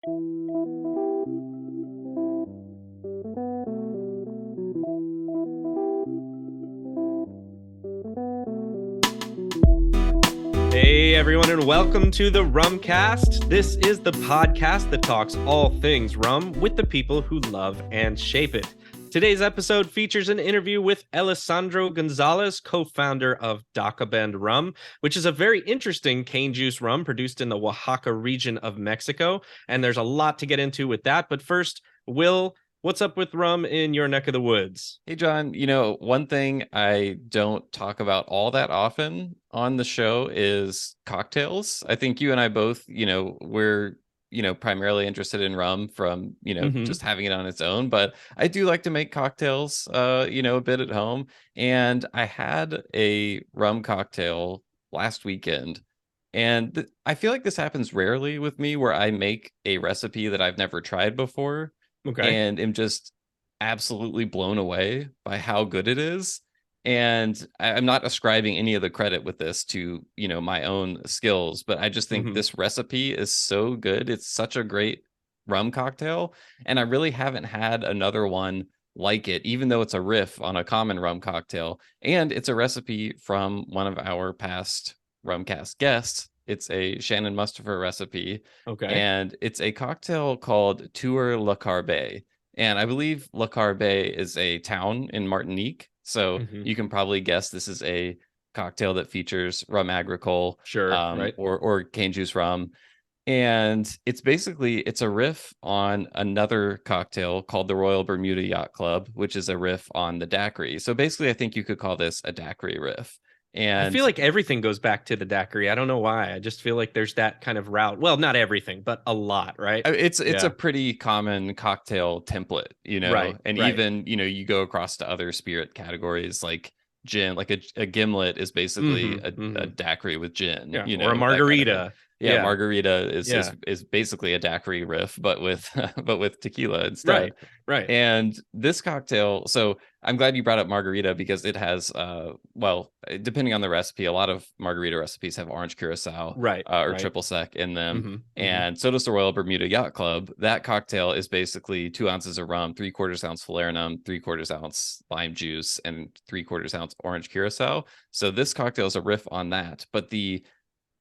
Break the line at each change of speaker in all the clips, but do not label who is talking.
Hey everyone, and welcome to the Rumcast. This is the podcast that talks all things rum with the people who love and shape it. Today's episode features an interview with Elisandro Gonzalez, co-founder of Dakabend Rum, which is a very interesting cane juice rum produced in the Oaxaca region of Mexico. And there's a lot to get into with that. But first, Will, what's up with rum in your neck of the woods?
Hey, John, one thing I don't talk about all that often on the show is cocktails. I think you and I both, we're, primarily interested in rum from, just having it on its own. But I do like to make cocktails, a bit at home. And I had a rum cocktail last weekend. And I feel like this happens rarely with me where I make a recipe that I've never tried before.
Okay.
And am just absolutely blown away by how good it is. And I'm not ascribing any of the credit with this to, my own skills, but I just think this recipe is so good. It's such a great rum cocktail. And I really haven't had another one like it, even though it's a riff on a common rum cocktail. And it's a recipe from one of our past Rumcast guests. It's a Shannon Mustafer recipe.
Okay.
And it's a cocktail called Tour Le Carbet. And I believe Le Carbet is a town in Martinique. So you can probably guess this is a cocktail that features rum agricole,
Sure, right.
or cane juice rum. And it's a riff on another cocktail called the Royal Bermuda Yacht Club, which is a riff on the daiquiri. So basically, I think you could call this a daiquiri riff. And
I feel like everything goes back to the daiquiri. I don't know why. I just feel like there's that kind of route. Well, not everything, but a lot, right?
It's a pretty common cocktail template,
Right,
and
right.
even, you go across to other spirit categories like gin, like a gimlet is basically a daiquiri with gin,
or a margarita.
Kind of margarita is basically a daiquiri riff, but with tequila instead.
Right.
And this cocktail, so I'm glad you brought up margarita because it has, depending on the recipe, a lot of margarita recipes have orange curacao, or triple sec in them. And so does the Royal Bermuda Yacht Club. That cocktail is basically 2 ounces of rum, 3/4 ounce falernum, 3/4 ounce lime juice, and 3/4 ounce orange curacao. So this cocktail is a riff on that. But the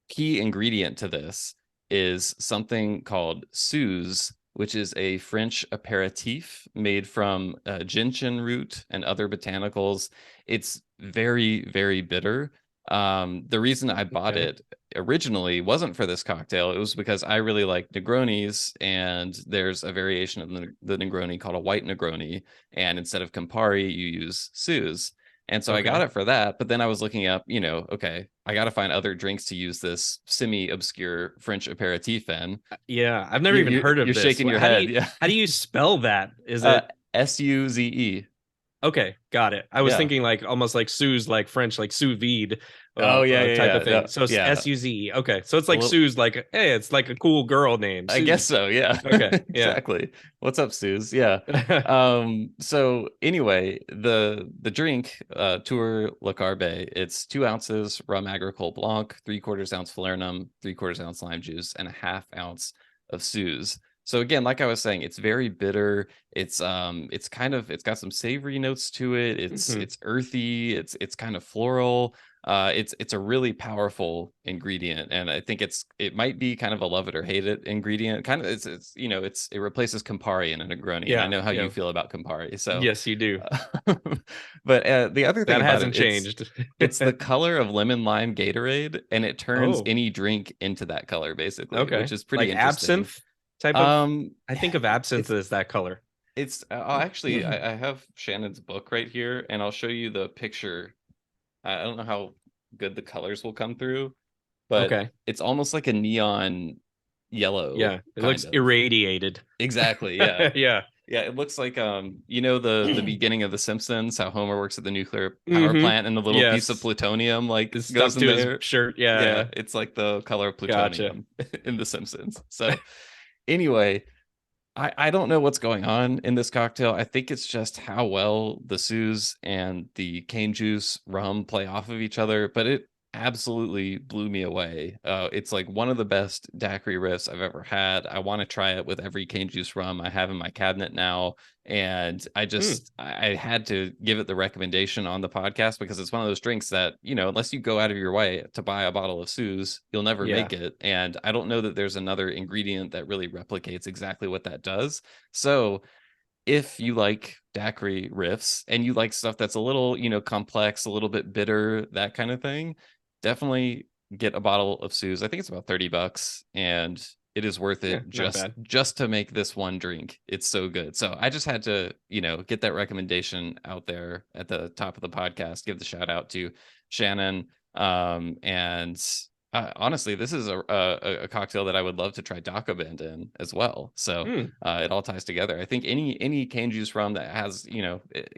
key ingredient to this is something called suze, which is a French aperitif made from gentian root and other botanicals. It's very, very bitter. The reason I bought it originally wasn't for this cocktail. It was because I really like Negronis, and there's a variation of the Negroni called a white Negroni. And instead of Campari, you use suze. And so I got it for that. But then I was looking up, I got to find other drinks to use this semi-obscure French aperitif in.
Yeah, I've never even heard of this.
You're shaking your head.
How do you spell that? Is it
Suze?
Okay, got it. I was thinking like almost like sous, like French, like sous vide. Type of thing.
No,
so SUZE. Okay, so it's like Suze, like hey, it's like a cool girl name.
I guess so. Yeah.
Okay. Yeah.
Exactly. What's up, Suze? Yeah. So anyway, the drink, Tour Le Carbet, it's 2 ounces rum agricole blanc, 3/4 ounce falernum, 3/4 ounce lime juice, and a 1/2 ounce of Suze. So again, like I was saying, it's very bitter. It's got some savory notes to it. It's earthy. It's kind of floral. It's a really powerful ingredient, and I think it might be kind of a love it or hate it ingredient. Kind of, it replaces Campari in a Negroni.
Yeah,
I know how you feel about Campari, so
yes, you do.
But the other thing
that hasn't changed.
It's the color of lemon lime Gatorade, and it turns any drink into that color basically, which is pretty
like
interesting.
Absinthe type of. I think of absinthe as that color.
It's actually I have Shannon's book right here, and I'll show you the picture. I don't know how good the colors will come through, but it's almost like a neon yellow.
Yeah, it looks irradiated.
Exactly. Yeah.
Yeah.
Yeah, it looks like the beginning of The Simpsons, how Homer works at the nuclear power plant, and the little piece of plutonium goes
to his shirt. Yeah,
it's like the color of plutonium in The Simpsons. So anyway, I don't know what's going on in this cocktail. I think it's just how well the suze and the cane juice rum play off of each other, but absolutely blew me away. It's like one of the best daiquiri riffs I've ever had. I want to try it with every cane juice rum I have in my cabinet now. And I had to give it the recommendation on the podcast because it's one of those drinks that, unless you go out of your way to buy a bottle of Suze, you'll never make it. And I don't know that there's another ingredient that really replicates exactly what that does. So if you like daiquiri riffs and you like stuff that's a little, complex, a little bit bitter, that kind of thing, definitely get a bottle of Suze. I think it's about $30 and it is worth it just to make this one drink. It's so good. So I just had to, get that recommendation out there at the top of the podcast, give the shout out to Shannon. And honestly, this is a cocktail that I would love to try Dakabend in as well. So it all ties together. I think any cane juice rum that has,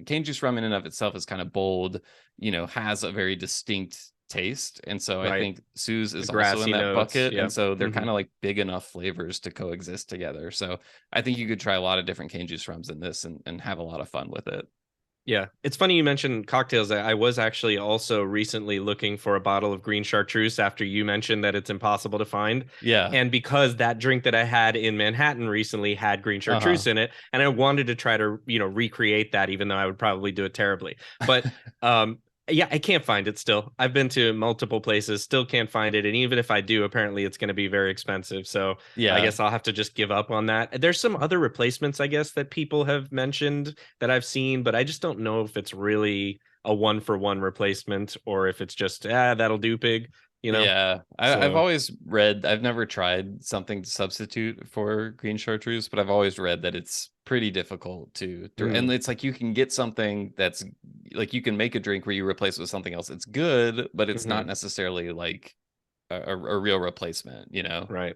cane juice rum in and of itself is kind of bold, has a very distinct taste. And so I think Suze is also in that bucket. And so they're kind of like big enough flavors to coexist together. So I think you could try a lot of different cane juice rums in this and have a lot of fun with it.
Yeah, it's funny you mentioned cocktails. I was actually also recently looking for a bottle of green chartreuse after you mentioned that it's impossible to find.
Yeah.
And because that drink that I had in Manhattan recently had green chartreuse in it, and I wanted to try to, recreate that, even though I would probably do it terribly. But yeah, I can't find it still. I've been to multiple places, still can't find it. And even if I do, apparently it's going to be very expensive. So yeah, I guess I'll have to just give up on that. There's some other replacements, I guess, that people have mentioned that I've seen, but I just don't know if it's really a 1-for-1 replacement or if it's just, that'll do, pig.
Yeah, I've always read, I've never tried something to substitute for green chartreuse, but I've always read that it's pretty difficult to and it's like you can get something that's like you can make a drink where you replace it with something else. It's good, but it's not necessarily like a real replacement,
Right.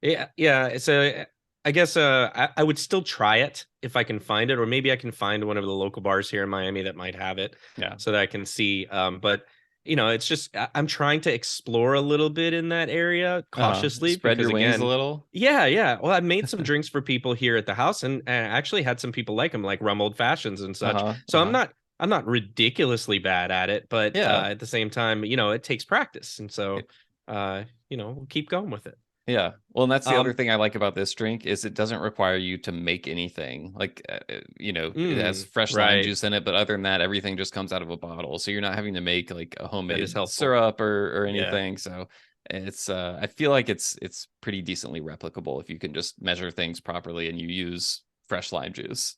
Yeah. So I guess I would still try it if I can find it, or maybe I can find one of the local bars here in Miami that might have it.
Yeah.
So that I can see. But it's just I'm trying to explore a little bit in that area cautiously.
Spread your wings a little.
Yeah. Well, I made some drinks for people here at the house, and I actually had some people like them, like rum old fashions and such. So I'm not ridiculously bad at it, but at the same time, it takes practice, and so we'll keep going with it.
Yeah. Well, and that's the other thing I like about this drink is it doesn't require you to make anything. Like, it has fresh lime juice in it, but other than that, everything just comes out of a bottle. So you're not having to make like a homemade syrup or anything. So it's I feel like it's pretty decently replicable if you can just measure things properly and you use fresh lime juice.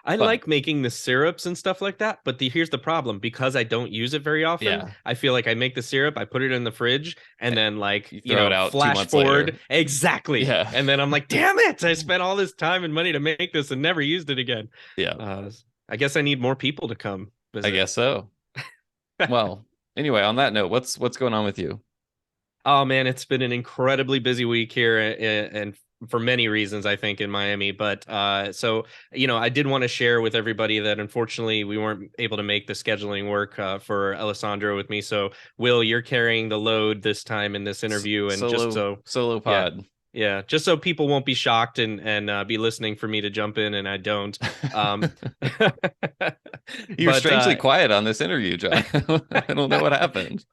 I like making the syrups and stuff like that, but here's the problem. Because I don't use it very often, I feel like I make the syrup, I put it in the fridge, and then like,
throw it out
flash
2 months
forward.
Later.
Exactly.
Yeah.
And then I'm like, damn it, I spent all this time and money to make this and never used it again.
Yeah.
I guess I need more people to come visit.
I guess so. Well, anyway, on that note, what's going on with you?
Oh man, it's been an incredibly busy week here, and for many reasons, I think, in Miami. But so, I did want to share with everybody that unfortunately we weren't able to make the scheduling work for Elisandro with me. So, Will, you're carrying the load this time in this interview, and
solo pod.
Yeah, just so people won't be shocked and be listening for me to jump in, and I don't.
You're strangely quiet on this interview, John. I don't know what happened.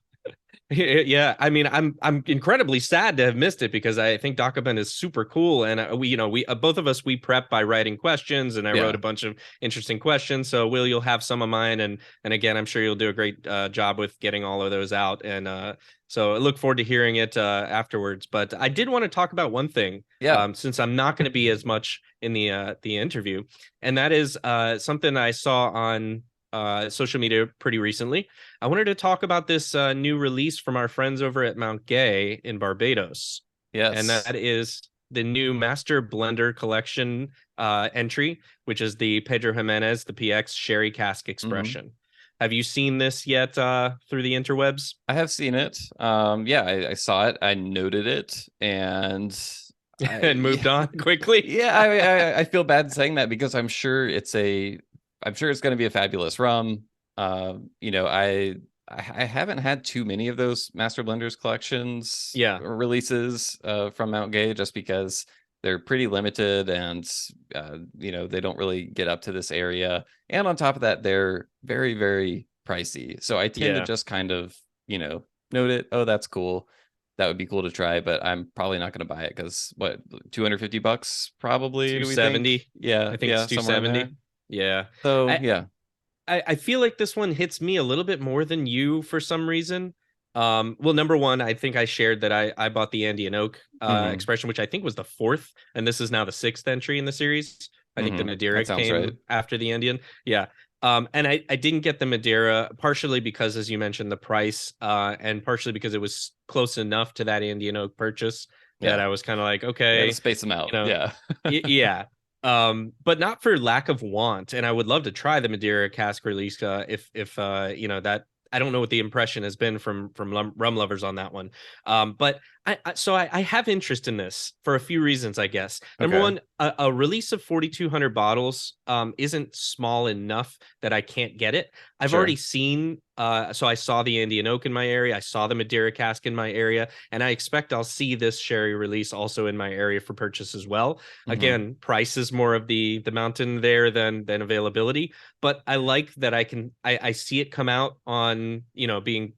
Yeah, I mean, I'm incredibly sad to have missed it because I think Dakabend is super cool, and we both of us, we prep by writing questions, and I wrote a bunch of interesting questions. So Will, you'll have some of mine, and again, I'm sure you'll do a great job with getting all of those out, and so I look forward to hearing it afterwards. But I did want to talk about one thing, since I'm not going to be as much in the interview, and that is something I saw on social media pretty recently. I wanted to talk about this new release from our friends over at Mount Gay in Barbados.
Yes.
And that is the new Master Blender Collection entry, which is the Pedro Jimenez, the PX Sherry Cask Expression. Have you seen this yet through the interwebs?
I have seen it. I saw it. I noted it and
moved on quickly.
Yeah, I feel bad saying that because I'm sure it's going to be a fabulous rum. I haven't had too many of those Master Blenders collections releases from Mount Gay just because they're pretty limited and they don't really get up to this area. And on top of that, they're very, very pricey. So I tend to just kind of note it. Oh, that's cool. That would be cool to try, but I'm probably not going to buy it because what, $250 probably? Do we think?
270.
Yeah,
I think it's
somewhere in
270.
there.
Yeah.
So yeah.
I feel like this one hits me a little bit more than you for some reason. Well, number one, I think I shared that I bought the Andean Oak expression, which I think was the fourth, and this is now the sixth entry in the series. I think the Madeira came
right
after the Andean. Yeah. And I didn't get the Madeira partially because, as you mentioned, the price, and partially because it was close enough to that Andean Oak purchase that I was kind of like, okay,
space them out. Yeah.
Yeah. But not for lack of want. And I would love to try the Madeira cask release if that. I don't know what the impression has been from rum lovers on that one. But I have interest in this for a few reasons, I guess. Number one, a release of 4,200 bottles isn't small enough that I can't get it. I've already seen. So I saw the Andean Oak in my area. I saw the Madeira cask in my area, and I expect I'll see this sherry release also in my area for purchase as well. Again, price is more of the mountain there than availability, but I like that I see it come out on being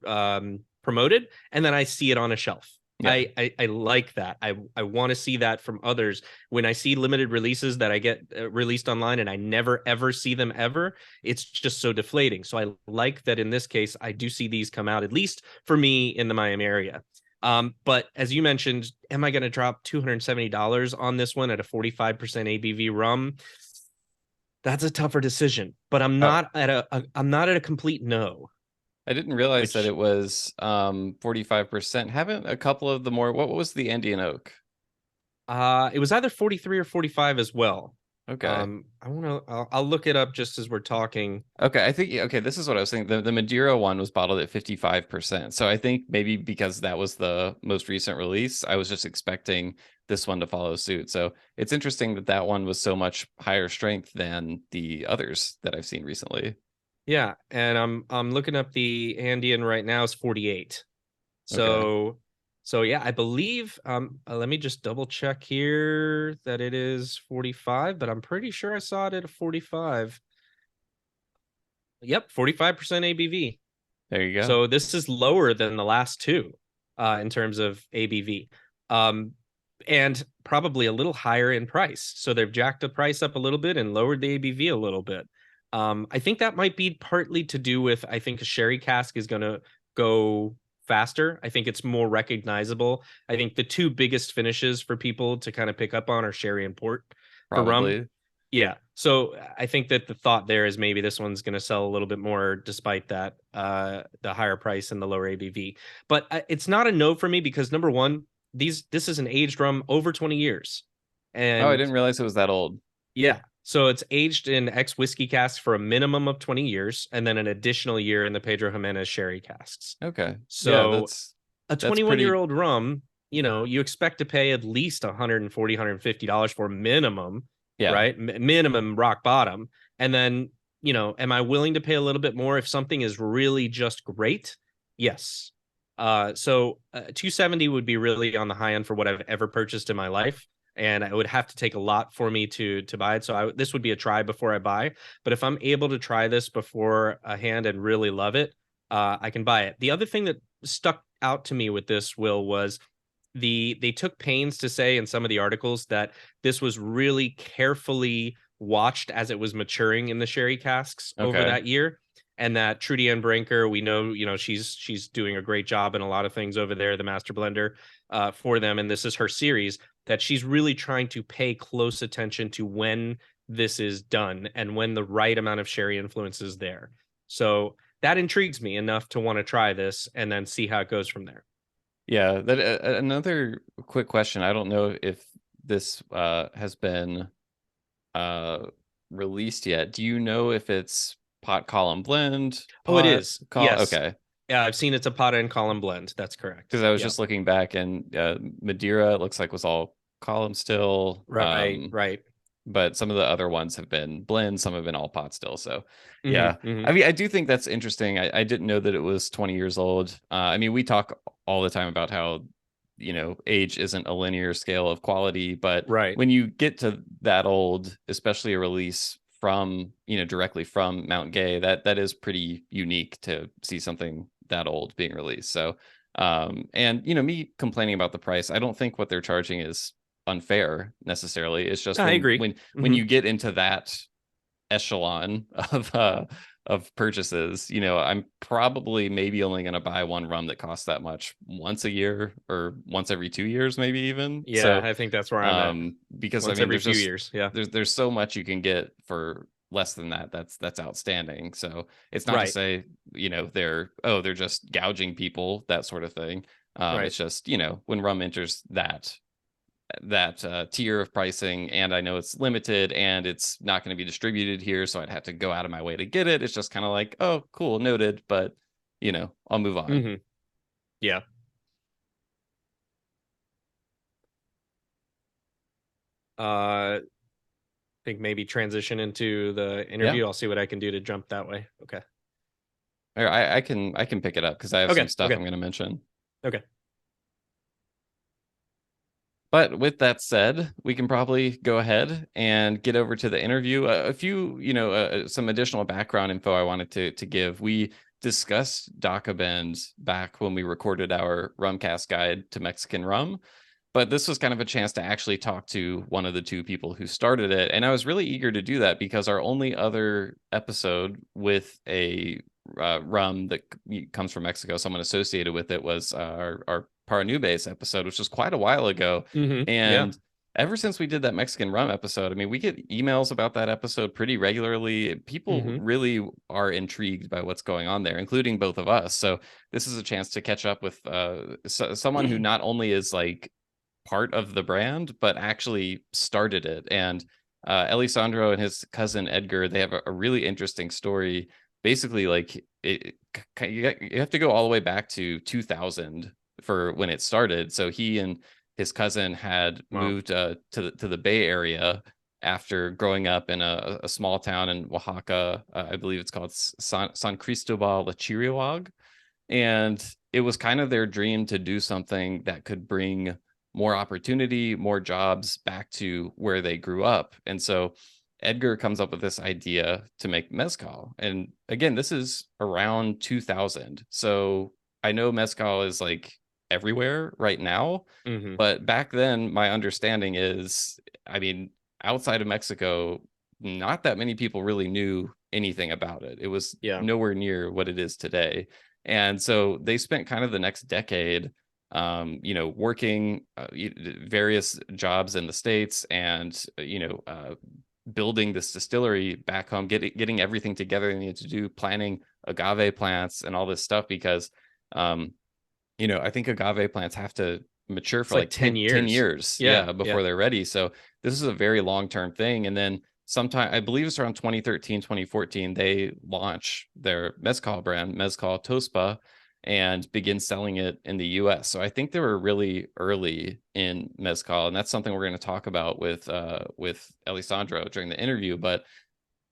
promoted, and then I see it on a shelf. Yeah. I like that. I want to see that from others. When I see limited releases that I get released online and I never ever see them ever, it's just so deflating. So I like that in this case, I do see these come out, at least for me in the Miami area. But as you mentioned, am I going to drop $270 on this one at a 45% ABV rum? That's a tougher decision, but I'm not at a complete no.
I didn't realize that it was 45%. Haven't a couple of the more, what was the Andean Oak?
It was either 43 or 45 as well.
Okay.
I'll look it up just as we're talking.
Okay, I think this is what I was thinking. The Madeira one was bottled at 55%. So I think maybe because that was the most recent release, I was just expecting this one to follow suit. So it's interesting that one was so much higher strength than the others that I've seen recently.
Yeah, and I'm looking up the Andean right now. It's 48. So yeah, I believe let me just double check here that it is 45, but I'm pretty sure I saw it at a 45. Yep, 45% ABV.
There you go.
So this is lower than the last two in terms of ABV. And probably a little higher in price. So they've jacked the price up a little bit and lowered the ABV a little bit. I think that might be partly to do with, I think a sherry cask is going to go faster. I think it's more recognizable. I think the two biggest finishes for people to kind of pick up on are sherry and port.
Probably.
For rum. Yeah. So I think that the thought there is maybe this one's going to sell a little bit more despite that, the higher price and the lower ABV. But it's not a no for me because number one, this is an aged rum over 20 years. And
I didn't realize it was that old.
Yeah. So it's aged in whiskey casks for a minimum of 20 years and then an additional year in the Pedro Jimenez sherry casks.
Okay.
So a 21-year-old rum, you expect to pay at least $140, $150 for minimum, right? Minimum rock bottom. And then, am I willing to pay a little bit more if something is really just great? Yes. So 270 would be really on the high end for what I've ever purchased in my life. And it would have to take a lot for me to buy it. So this would be a try before I buy. But if I'm able to try this before a hand and really love it, I can buy it. The other thing that stuck out to me with this, Will, was they took pains to say in some of the articles that this was really carefully watched as it was maturing in the sherry casks over that year. And that Trudy Ann Brinker, we know, she's doing a great job in a lot of things over there, the master blender for them. And this is her series, that she's really trying to pay close attention to when this is done and when the right amount of sherry influence is there. So that intrigues me enough to want to try this and then see how it goes from there.
Yeah. Another quick question. I don't know if this has been released yet. Do you know if it's pot column blend?
It is. Yes.
Okay.
Yeah, I've seen it's a pot and column blend. That's correct.
Because I was just looking back, and Madeira, it looks like, was all column still.
Right.
But some of the other ones have been blends. Some have been all pot still. So yeah. I mean, I do think that's interesting. I didn't know that it was 20 years old. I mean, we talk all the time about how, age isn't a linear scale of quality, but when you get to that old, especially a release from directly from Mount Gay, that is pretty unique to see something that old being released. So and me complaining about the price, I don't think what they're charging is unfair necessarily. It's just
I agree.
When you get into that echelon of purchases, I'm probably maybe only going to buy one rum that costs that much once a year or once every 2 years, maybe even.
Yeah, so, I think that's where I'm at.
Because
once every few years. Yeah,
there's so much you can get for less than that. That's outstanding. So it's not to say they're just gouging people, that sort of thing. It's just when rum enters that tier of pricing, and I know it's limited and it's not going to be distributed here, so I'd have to go out of my way to get it. It's just kind of like, oh, cool, noted, but I'll move on.
Mm-hmm. Yeah. I think maybe transition into the interview. I'll see what I can do to jump that way. Okay.
I can pick it up because I have some stuff I'm going to mention.
Okay.
But with that said, we can probably go ahead and get over to the interview. A few, some additional background info I wanted to give. We discussed Dakabend back when we recorded our Rumcast guide to Mexican rum, but this was kind of a chance to actually talk to one of the two people who started it. And I was really eager to do that because our only other episode with a rum that comes from Mexico, someone associated with it, was our Paranubes episode, which was quite a while ago.
Mm-hmm.
And ever since we did that Mexican rum episode, I mean, we get emails about that episode pretty regularly. People really are intrigued by what's going on there, including both of us. So this is a chance to catch up with someone who not only is like part of the brand, but actually started it. And Elisandro and his cousin Edgar, they have a really interesting story. Basically, like you have to go all the way back to 2000 for when it started. So he and his cousin had moved to the Bay Area after growing up in a small town in Oaxaca. I believe it's called San Cristóbal Lachirioag. And it was kind of their dream to do something that could bring more opportunity, more jobs back to where they grew up. And so Edgar comes up with this idea to make mezcal. And again, this is around 2000. So I know mezcal is like everywhere right now, but back then my understanding is, I mean, outside of Mexico, not that many people really knew anything about it. It was nowhere near what it is today. And so they spent kind of the next decade working various jobs in the States and building this distillery back home, getting everything together they needed to do, planting agave plants and all this stuff, because I think agave plants have to mature for like 10 years. 10 years before they're ready. So this is a very long-term thing. And then sometime, I believe it's around 2013, 2014, they launch their mezcal brand, Mezcal Tosba, and begin selling it in the US. So I think they were really early in mezcal. And that's something we're going to talk about with Elisandro during the interview. But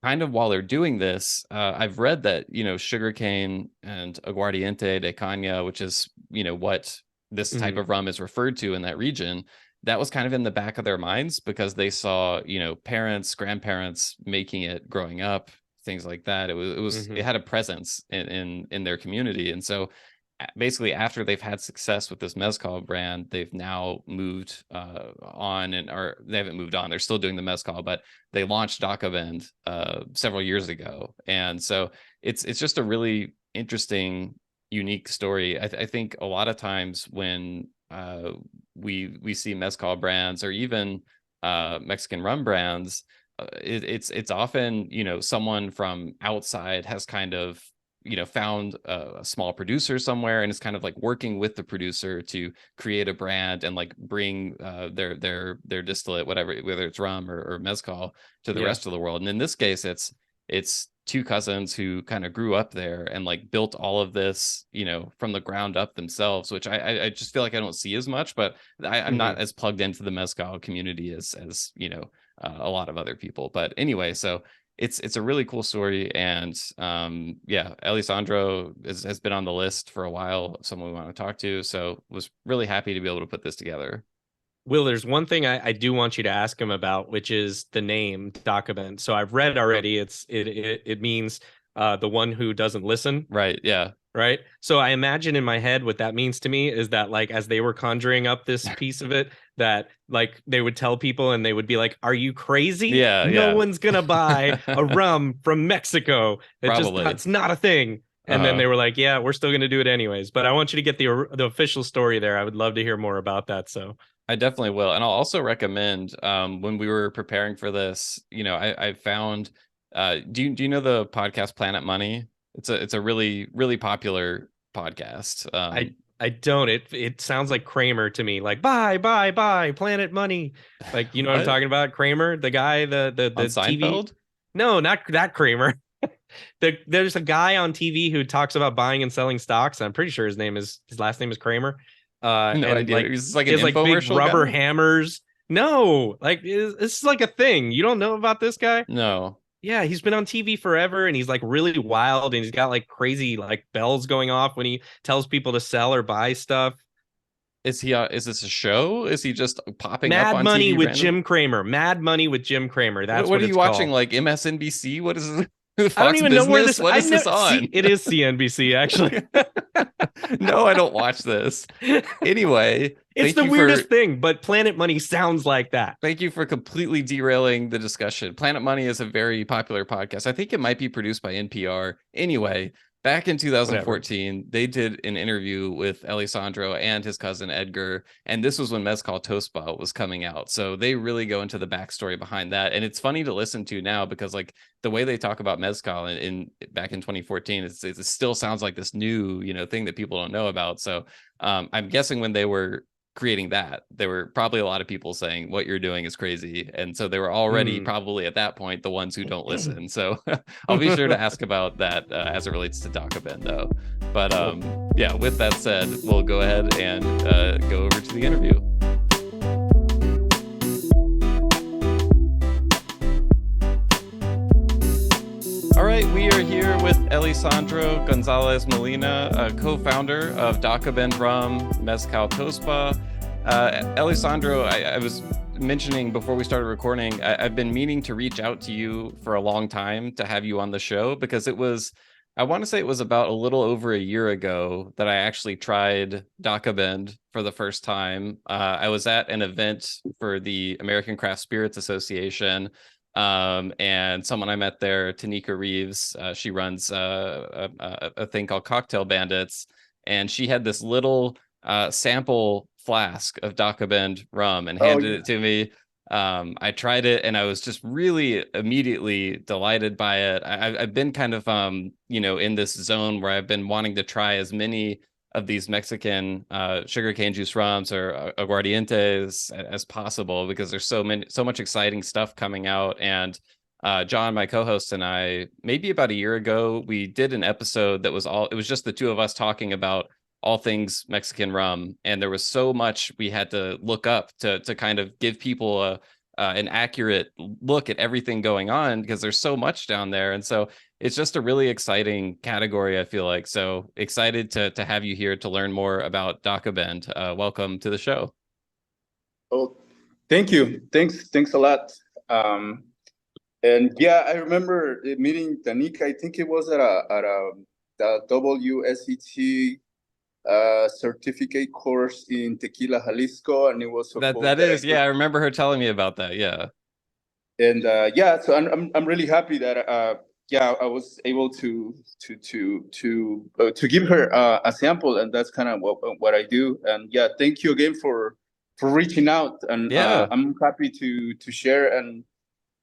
kind of while they're doing this, I've read that, sugarcane and Aguardiente de Caña, which is, what this type of rum is referred to in that region, that was kind of in the back of their minds because they saw, parents, grandparents making it growing up, things like that. It had a presence in their community. And so basically after they've had success with this mezcal brand, they've now moved on, or they haven't moved on. They're still doing the mezcal, but they launched Dakabend several years ago. And so it's just a really interesting, unique story. I think a lot of times when we see mezcal brands or even Mexican rum brands, it's often someone from outside has kind of found a small producer somewhere and is kind of like working with the producer to create a brand and like bring their distillate, whatever, whether it's rum or mezcal, to the rest of the world. And in this case, it's two cousins who kind of grew up there and like built all of this from the ground up themselves, which I just feel like I don't see as much, but I'm not as plugged into the mezcal community as a lot of other people. But anyway, so it's a really cool story. And Elisandro has been on the list for a while, someone we want to talk to, so was really happy to be able to put this together.
Will, there's one thing I do want you to ask him about, which is the name Dakabend. So I've read already, it means the one who doesn't listen.
Right. Yeah.
right? So I imagine in my head what that means to me is that like as they were conjuring up this piece of it, that like they would tell people and they would be like, "Are you crazy?
Yeah,
no one's gonna buy a rum from Mexico. It's not a thing." And then they were like, "Yeah, we're still gonna do it anyways." But I want you to get the official story there. I would love to hear more about that. So
I definitely will, and I'll also recommend when we were preparing for this, I found. Do you know the podcast Planet Money? It's a really popular podcast.
I don't. It sounds like Kramer to me. Like buy Planet Money. Like you know what I'm talking about? Kramer, the guy, the
on
TV.
Seinfeld?
No, not that Kramer. There's a guy on TV who talks about buying and selling stocks. I'm pretty sure his last name is Kramer.
No idea.
Like,
He's like
he
an
has like big
infomercial
rubber
guy?
hammers. No, like it's like a thing. You don't know about this guy?
No.
Yeah, he's been on TV forever and he's like really wild and he's got like crazy like bells going off when he tells people to sell or buy stuff.
Is this a show? Is he just popping up
Mad
on
Money
TV
with
randomly?
Jim Cramer. Mad Money with Jim Cramer. That's
what are
it's
you watching?
called.
Like MSNBC? What is this?
I don't even know where this.
What is this on?
It is CNBC actually.
No, I don't watch this. Anyway,
it's the weirdest thing, but Planet Money sounds like that.
Thank you for completely derailing the discussion. Planet Money is a very popular podcast. I think it might be produced by NPR. Anyway, back in 2014, Whatever. They did an interview with Elisandro and his cousin Edgar, and this was when Mezcal Tosba was coming out. So they really go into the backstory behind that, and it's funny to listen to now because like the way they talk about Mezcal in back in 2014, it still sounds like this new thing that people don't know about. So I'm guessing when they were creating that, there were probably a lot of people saying what you're doing is crazy, and so they were already probably at that point the ones who don't listen. So I'll be sure to ask about that as it relates to Dakabend though. But yeah, with that said, we'll go ahead and go over to the interview. All right, we are here with Elisandro Gonzalez Molina, co-founder of Dakabend Rum, Mezcal Tosba. Elisandro, I was mentioning before we started recording, I've been meaning to reach out to you for a long time to have you on the show because I want to say it was about a little over a year ago that I actually tried Dakabend for the first time. I was at an event for the American Craft Spirits Association. And someone I met there, Tanika Reeves, she runs a thing called Cocktail Bandits, and she had this little sample flask of Dakabend rum and handed it to me. I tried it and I was just really immediately delighted by it. I've been kind of in this zone where I've been wanting to try as many of these Mexican sugarcane juice rums or aguardientes as possible because there's so much exciting stuff coming out. And John, my co-host, and I, maybe about a year ago, we did an episode that it was just the two of us talking about all things Mexican rum, and there was so much we had to look up to kind of give people an accurate look at everything going on because there's so much down there. And so it's just a really exciting category, I feel like. So excited to have you here to learn more about Dakabend. Welcome to the show.
Oh, thank you. Thanks a lot. And yeah, I remember meeting Tanika. I think it was at a WSET certificate course in Tequila, Jalisco, and it was so cool.
That is, yeah, I remember her telling me about that. Yeah. And
yeah, so I'm really happy that I was able to give her a sample, and that's kind of what I do. And yeah, thank you again for reaching out, and I'm happy to share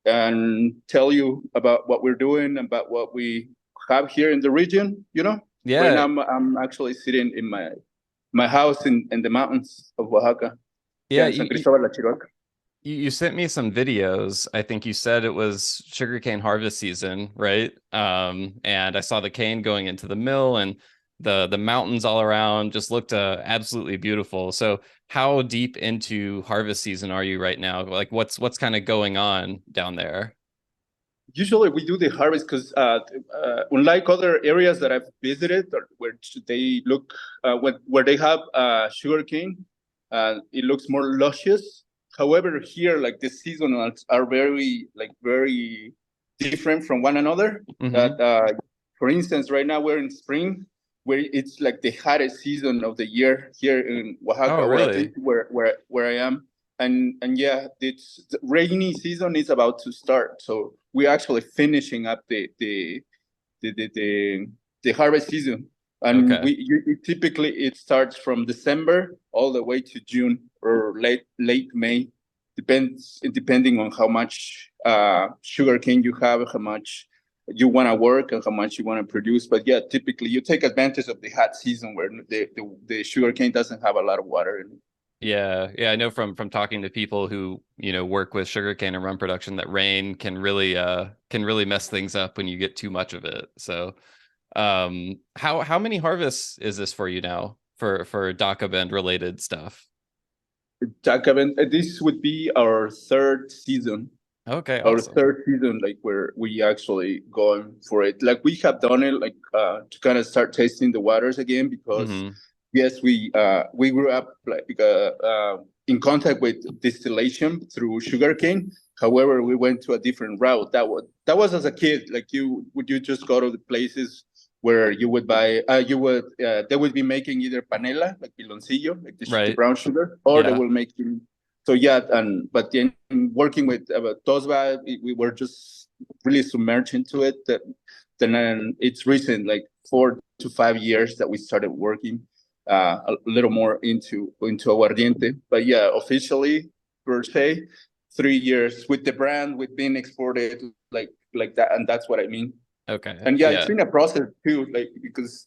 and tell you about what we're doing, about what we have here in the region.
Yeah.
Right now I'm actually sitting in my house in the mountains of Oaxaca.
Yeah,
San Cristóbal Lachirioag.
You sent me some videos. I think you said it was sugarcane harvest season, right? And I saw the cane going into the mill and the mountains all around just looked absolutely beautiful. So how deep into harvest season are you right now? Like what's kind of going on down there?
Usually we do the harvest because unlike other areas that I've visited where they look where they have sugarcane, it looks more luscious. However, here, like the seasonals are very different from one another. Mm-hmm. That, for instance, right now we're in spring, where it's like the hottest season of the year here in Oaxaca,
Oh, really?
where I am. And yeah, it's the rainy season is about to start. So we're actually finishing up the harvest season. And typically it starts from December all the way to June or late May, depending on how much sugarcane you have, how much you want to work, and how much you want to produce. But yeah, typically you take advantage of the hot season where the sugarcane doesn't have a lot of water in it.
Yeah, I know from talking to people who work with sugarcane and rum production that rain can really mess things up when you get too much of it. So, how many harvests is this for you now for Dakabend related stuff?
Dakabend, this would be our third season.
Okay, awesome.
Our third season, like where we actually going for it. Like we have done it, like to kind of start tasting the waters again because. Yes, we grew up like in contact with distillation through sugarcane. However, we went to a different route. That was as a kid. Like you just go to the places where you would buy they would be making either panela, like piloncillo, like the brown sugar, or they will make. So yeah, but then working with Tosba, we were just really submerged into it. Then it's recent, like 4 to 5 years that we started working. A little more into Aguardiente, but yeah, officially per se, 3 years with the brand, with being exported like that, and that's what I mean.
Okay.
And yeah, it's been a process too, like because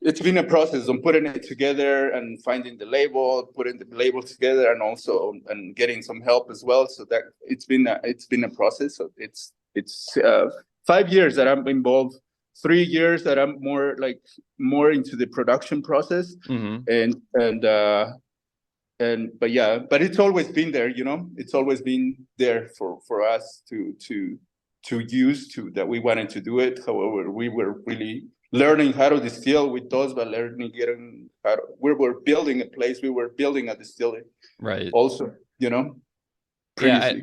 it's been a process on putting it together and finding the label, putting the label together, and also and getting some help as well. So that it's been a process. So it's 5 years that I'm involved. 3 years that I'm more into the production process, but it's always been there, it's always been there for us to use to that we wanted to do it. However, we were really learning how to distill with Tosba, we were building a place, we were building a distillery,
right?
Also, previously.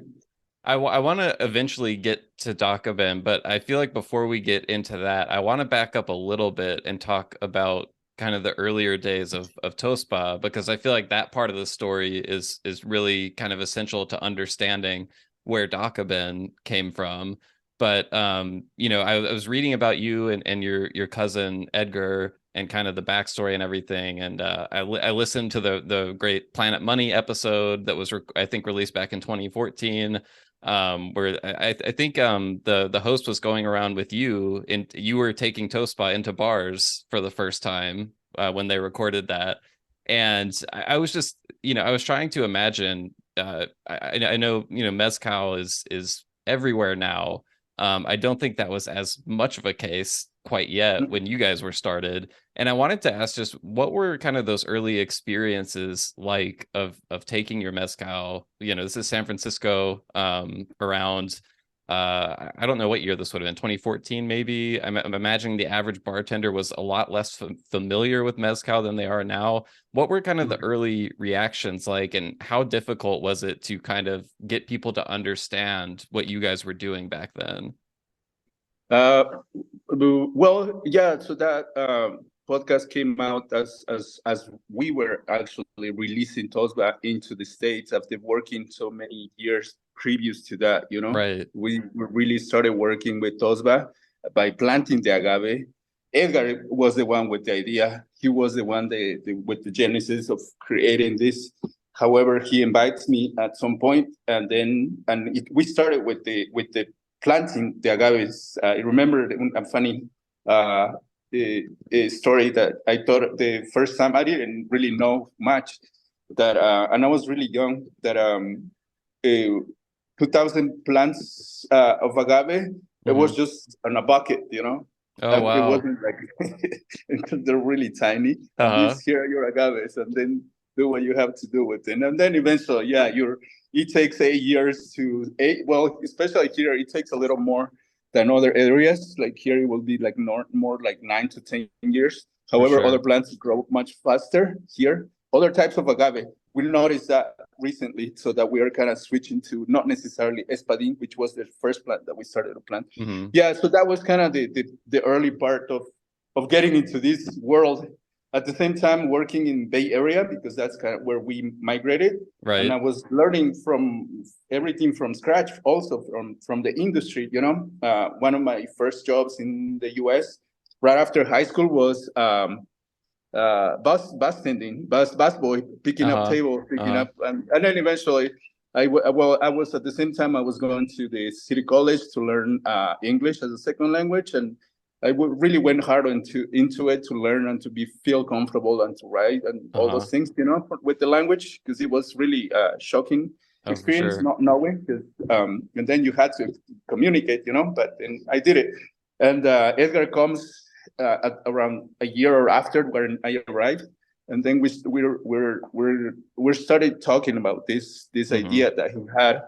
I want to eventually get to Dakabend, but I feel like before we get into that, I want to back up a little bit and talk about kind of the earlier days of Tosba, because I feel like that part of the story is really kind of essential to understanding where Dakabend came from. But I was reading about you and your cousin Edgar and kind of the backstory and everything, and I listened to the great Planet Money episode that was I think released back in 2014. Where I think the host was going around with you, and you were taking Tosba into bars for the first time when they recorded that. And I was just, I was trying to imagine. I know mezcal is everywhere now. I don't think that was as much of a case quite yet when you guys were started. And I wanted to ask just what were kind of those early experiences like of taking your mezcal? This is San Francisco, around I don't know what year this would have been, 2014 maybe. I'm imagining the average bartender was a lot less familiar with mezcal than they are now. What were kind of the early reactions like, and how difficult was it to kind of get people to understand what you guys were doing back then?
Well, yeah, so that podcast came out as we were actually releasing Tosba into the States after working so many years previous to that,
Right.
We really started working with Tosba by planting the agave. Edgar was the one with the idea. He was the one with the genesis of creating this. However, he invites me at some point, and we started with the planting the agaves. I remember a funny story that I thought the first time I didn't really know much, that and I was really young, that 2,000 plants of agave, it was just on a bucket,
Oh, wow.
It wasn't like they're really tiny. Here are your agaves, and then do what you have to do with it. And then eventually, it takes 8 years well, especially here, it takes a little more than other areas. Like here, it will be like more like 9 to 10 years. However, other plants grow much faster here. Other types of agave, we noticed that recently, so that we are kind of switching to not necessarily espadín, which was the first plant that we started to plant. Yeah, so that was kind of the early part of of getting into this world. At the same time, working in Bay Area, because that's kind of where we migrated.
Right.
And I was learning from everything from scratch, also from the industry. One of my first jobs in the U.S. right after high school was bus standing, bus boy, picking up tables, picking up, and then eventually, I was at the same time I was going to the city college to learn English as a second language, and I really went hard into it to learn and to feel comfortable and to write and all those things, with the language, because it was really shocking experience not knowing, and then you had to communicate, but then I did it. And Edgar comes at around a year after when I arrived, and then we started talking about this idea that he had.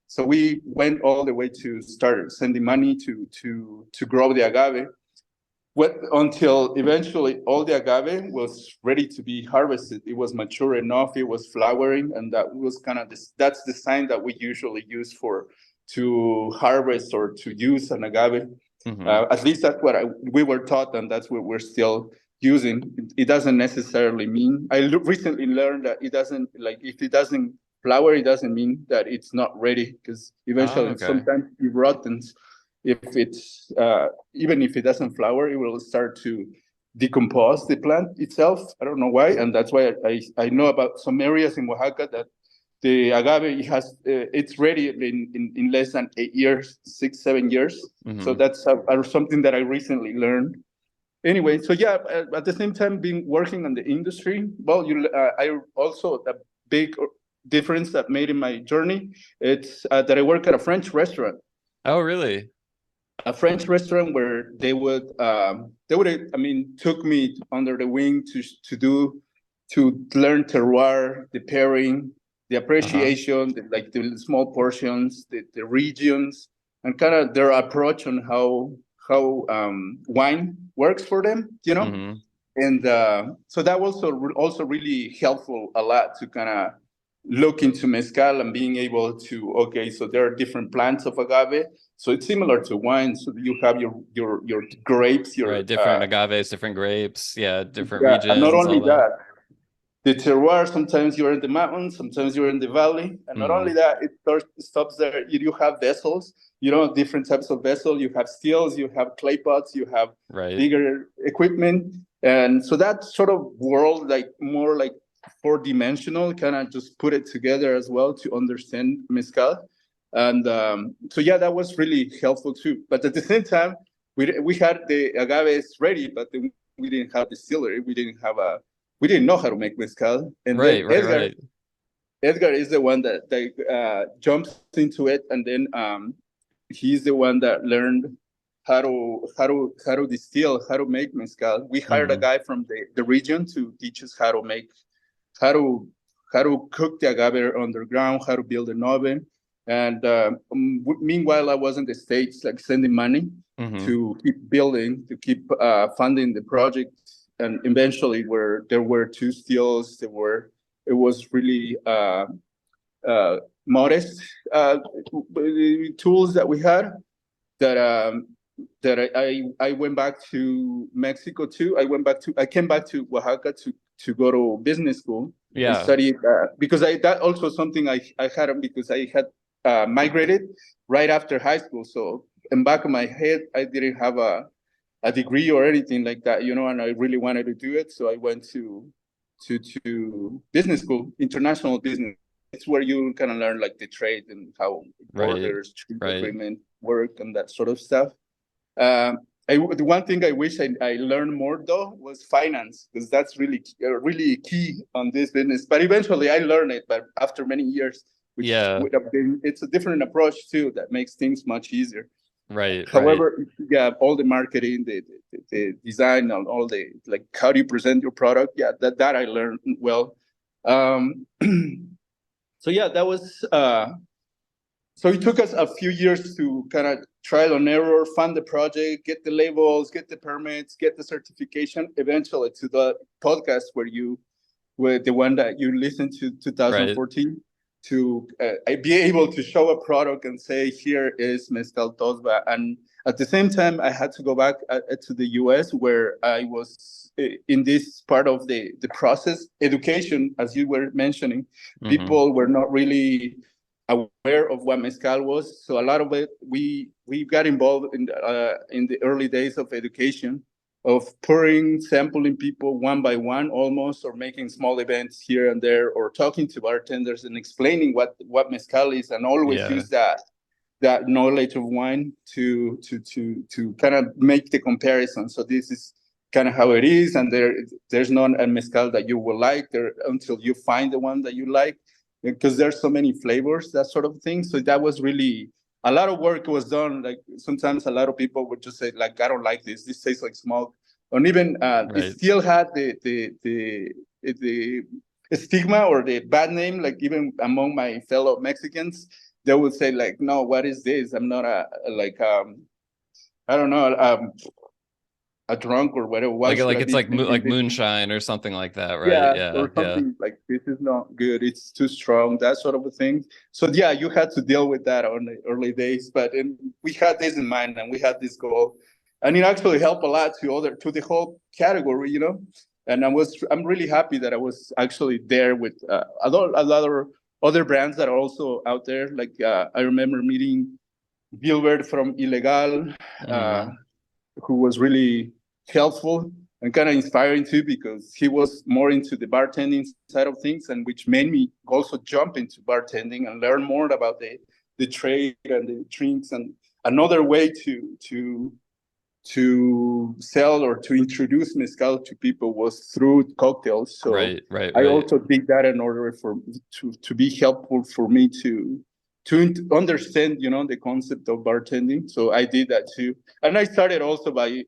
So we went all the way to start sending money to grow the agave. Until eventually all the agave was ready to be harvested. It was mature enough, it was flowering, and that was kind of that's the sign that we usually use to harvest or to use an agave. At least that's what we were taught, and that's what we're still using. It doesn't necessarily mean, I recently learned that it doesn't, like, if it doesn't flower, it doesn't mean that it's not ready, because eventually sometimes it rottens. If it's even if it doesn't flower, it will start to decompose the plant itself. I don't know why, and that's why I know about some areas in Oaxaca that the agave it's ready in less than 8 years, 6-7 years. So that's something that I recently learned. Anyway, so yeah, at the same time being working on the industry, well, I also, a big difference that made in my journey, it's that I work at a French restaurant.
Oh, really?
A French restaurant where they would took me under the wing to learn terroir, the pairing, the appreciation, the small portions, the regions, and kind of their approach on how wine works for them, And so that was also really helpful a lot to kind of look into mezcal and being able to, so there are different plants of agave. So it's similar to wine. So you have your grapes,
different agaves, different grapes, different regions.
And not only that, the terroir, sometimes you're in the mountains, sometimes you're in the valley. And not only that, it stops there. You have vessels, different types of vessels. You have steels, you have clay pots, you have bigger equipment. And so that sort of world, like more like 4-dimensional, kind of just put it together as well to understand mezcal. And so that was really helpful too. But at the same time, we had the agaves ready, but we didn't have distillery. We didn't know how to make mezcal. And Edgar is the one that jumps into it, and then he's the one that learned how to distill, how to make mezcal. We hired a guy from the region to teach us how to cook the agave underground, how to build an oven. And meanwhile, I was in the States, like sending money to keep building, to keep funding the project. And eventually, where there were 2 stills, it was really modest tools that we had. That I went back to Mexico too. I came back to Oaxaca to go to business school. I studied because that also something I had, because I had migrated right after high school. So in back of my head, I didn't have a degree or anything like that, and I really wanted to do it. So I went to business school, international business. It's where you kind of learn like the trade and how borders, agreement work and that sort of stuff. The one thing I wish I learned more though was finance, because that's really key on this business. But eventually I learned it, but after many years, it's a different approach too that makes things much easier. However, all the marketing, the design, and all the, like, how do you present your product? That I learned well. So that was. So it took us a few years to kind of trial and error, fund the project, get the labels, get the permits, get the certification. Eventually, to the podcast where the one that you listened to, 2014. To be able to show a product and say, here is Mezcal Tosba. And At the same time, I had to go back to the US, where I was in this part of the process. Education, as you were mentioning, people were not really aware of what mezcal was. So a lot of it, we got involved in the early days of education, of pouring, sampling people one by one almost, or making small events here and there, or talking to bartenders and explaining what mezcal is, and always use that knowledge of wine to kind of make the comparison. So this is kind of how it is, and there's not a mezcal that you will like there until you find the one that you like, because there's so many flavors, that sort of thing. So that was really a lot of work was done. Like sometimes a lot of people would just say, like, I don't like this. This tastes like smoke. And even it still had the stigma or the bad name. Like even among my fellow Mexicans, they would say, like, no, what is this? I'm not I don't know, a drunk or whatever.
Like it's like moonshine or something like that, right?
Yeah, or something like, this is not good, it's too strong, that sort of a thing. So yeah, you had to deal with that on the early days, but we had this in mind, and we had this goal, and it actually helped a lot to the whole category, you know. And I'm really happy that I was actually there with a lot of other brands that are also out there. Like I remember meeting Gilbert from Ilegal, who was really helpful and kind of inspiring too, because he was more into the bartending side of things, and which made me also jump into bartending and learn more about the trade and the drinks. And another way to sell or to introduce mezcal to people was through cocktails. So I also did that in order to be helpful for me to understand, you know, the concept of bartending. So I did that too. And I started also by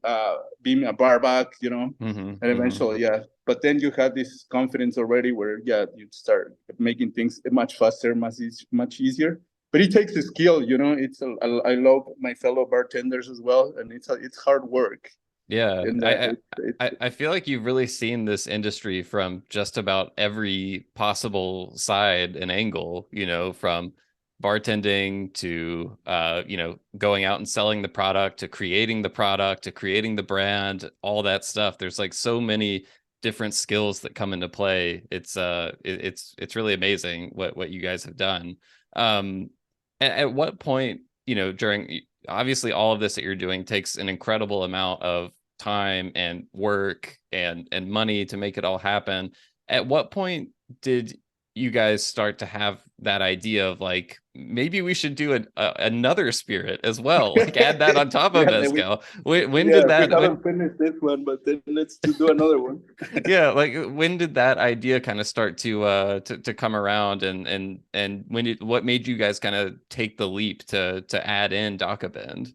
being a bar back, you know, and eventually, But then you had this confidence already where, you start making things much faster, much easier. But it takes a skill, you know. I love my fellow bartenders as well, and it's hard work.
Yeah, I feel like you've really seen this industry from just about every possible side and angle, you know, from bartending to you know, going out and selling the product, to creating the product, to creating the brand, all that stuff. There's like so many different skills that come into play. It's really amazing what you guys have done. At what point, you know, during, obviously all of this that you're doing takes an incredible amount of time and work and money to make it all happen. At what point did you guys start to have that idea of, like, maybe we should do another spirit as well, like add that on top of mezcal? When did that?
We haven't finished this one, but then let's do another one.
Yeah, like when did that idea kind of start to come around, and what made you guys kind of take the leap to add in Dakabend?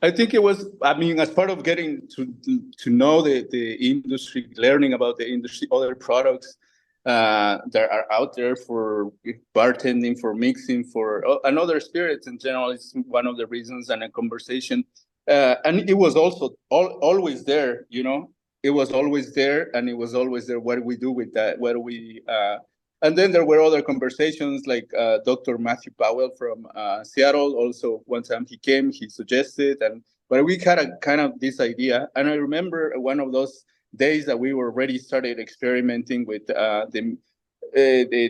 I think it was, I mean, as part of getting to know the industry, learning about the industry, other products that are out there for bartending, for mixing, for another spirits in general, is one of the reasons, and a conversation. And it was also always there, you know. It was always there, and it was always there. What do we do with that? What do we? And then there were other conversations, like Dr. Matthew Powell from Seattle. Also, one time he came, he suggested, but we had a kind of this idea. And I remember one of those days that we were already started experimenting with the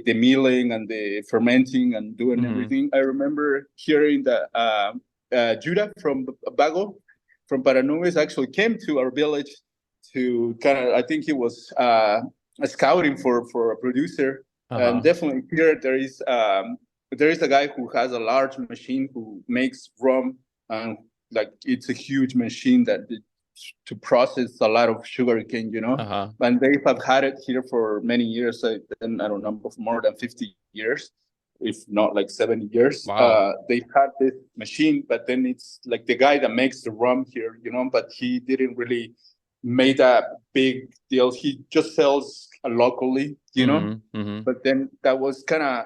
milling and the fermenting and doing everything. I remember hearing that Judah from Bago, from Paranubes, actually came to our village to kind of, I think he was scouting for a producer. And definitely here there is a guy who has a large machine who makes rum, like it's a huge machine to process a lot of sugarcane, you know. And they have had it here for many years. I don't know, more than 50 years, if not like 70 years.
Wow.
They had this machine, but then it's like the guy that makes the rum here, you know, but he didn't really make that big deal. He just sells locally, you know. But then that was kind of,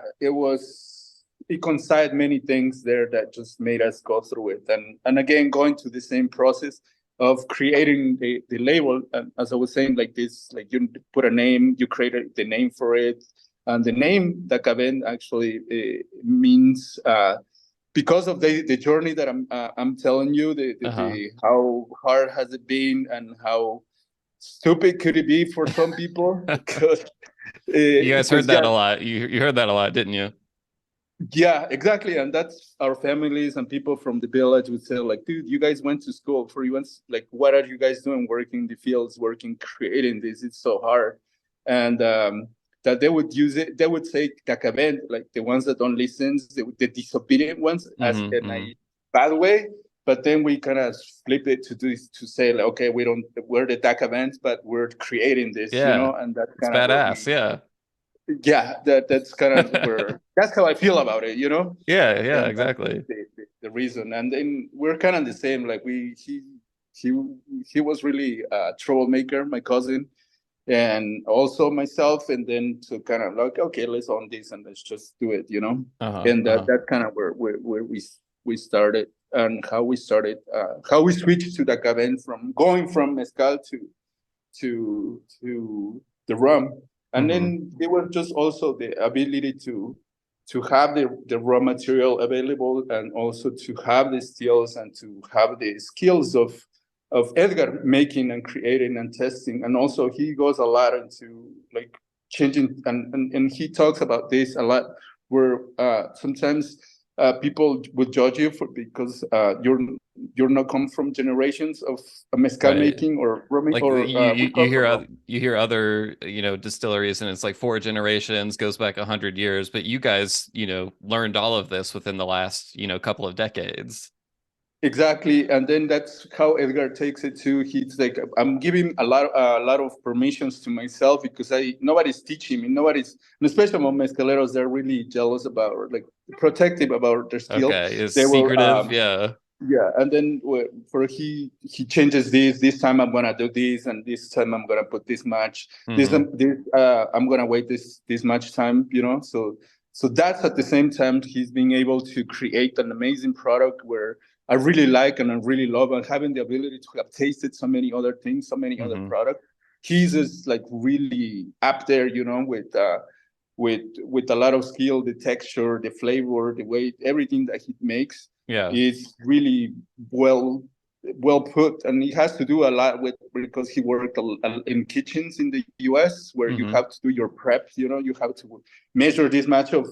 it coincided many things there that just made us go through it. And again, going to the same process of creating the label. And as I was saying, like this, like you put a name, you created the name for it. And the name Dakabend actually means because of the journey that I'm telling you, the how hard has it been and how stupid could it be for some people? Because
you guys heard that a lot. You heard that a lot, didn't you?
Yeah, exactly. And that's our families and people from the village would say, like, dude, you guys went to school for you. Like, what are you guys doing working the fields, working, creating this? It's so hard. And that they would use it, they would say Dakabend, like the ones that don't listen, the disobedient ones, as in a bad way. But then we kind of flip it to say, like, okay, we're the Dakabend, but we're creating this, you know, and that's kind of
badass.
Yeah, that's kind of where that's how I feel about it, you know.
Yeah, exactly.
The reason, and then we're kind of the same. Like he was really a troublemaker, my cousin, and also myself, and then to kind of like, okay, let's own this and let's just do it, you know. And that kind of where we started and how we started, how we switched to Dakabend from going from mezcal to the rum. And then it was just also the ability to have the raw material available, and also to have the stills and to have the skills of Edgar making and creating and testing. And also he goes a lot into like changing, and he talks about this a lot, where sometimes people would judge you because you're not come from generations of mezcal making or rum,
like
or
you hear other distilleries, and it's like 4 generations, goes back 100 years, but you guys learned all of this within the last couple of decades.
Exactly. And then that's how Edgar takes it too. He's like, I'm giving a lot of permissions to myself, because nobody's teaching me. Nobody's, and especially among mezcaleros, they're really jealous about, or like protective about their skill.
Okay, it's secretive.
Yeah. And then he changes this time I'm gonna do this, and this time I'm gonna put this much. I'm gonna wait this much time, you know. So that's at the same time he's being able to create an amazing product where I really like and I really love, and having the ability to have tasted so many other things, so many other products. He's just like really up there, you know, with a lot of skill, the texture, the flavor, the way, everything that he makes is really well put. And he has to do a lot with, because he worked in kitchens in the US, where you have to do your prep, you know, you have to measure this much of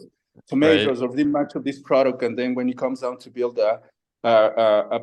tomatoes or this much of this product, and then when it comes down to build a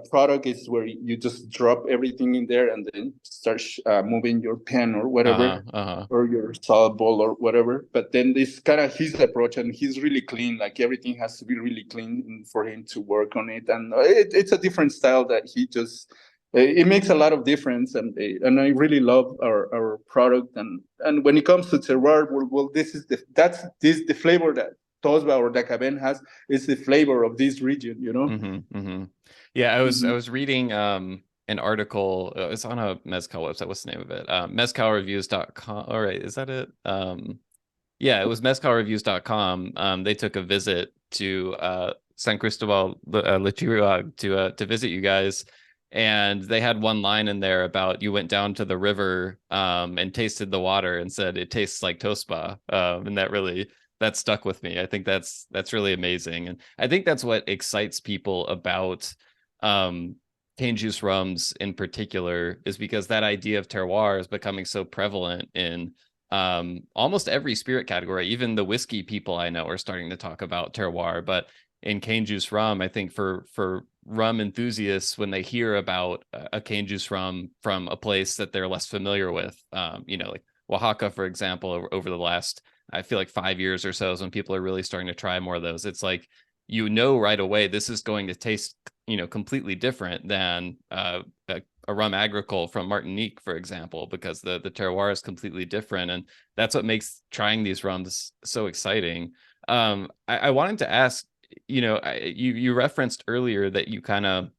product, is where you just drop everything in there and then start moving your pen or whatever, or your salad bowl or whatever. But then this kind of his approach, and he's really clean. Like everything has to be really clean for him to work on it, and it's a different style that he just. It makes a lot of difference, and I really love our product. And when it comes to terroir, well, this is the flavor that Tosba or Dakabend has, is the flavor of this region, you know.
Yeah, I was reading an article. It's on a mezcal website. What's the name of it? Mezcalreviews.com. All right, is that it? Yeah, it was mezcalreviews.com. They took a visit to San Cristóbal Lachirioag to visit you guys, and they had one line in there about you went down to the river and tasted the water and said it tastes like Tosba, and that stuck with me. I think that's really amazing. And I think that's what excites people about cane juice rums in particular, is because that idea of terroir is becoming so prevalent in almost every spirit category. Even the whiskey people I know are starting to talk about terroir. But in cane juice rum, I think for rum enthusiasts, when they hear about a cane juice rum from a place that they're less familiar with, like Oaxaca, for example, over the last, I feel like 5 years or so, is when people are really starting to try more of those. It's like, right away, this is going to taste, completely different than a rum agricole from Martinique, for example, because the terroir is completely different. And that's what makes trying these rums so exciting. I wanted to ask, you referenced earlier that you kind of,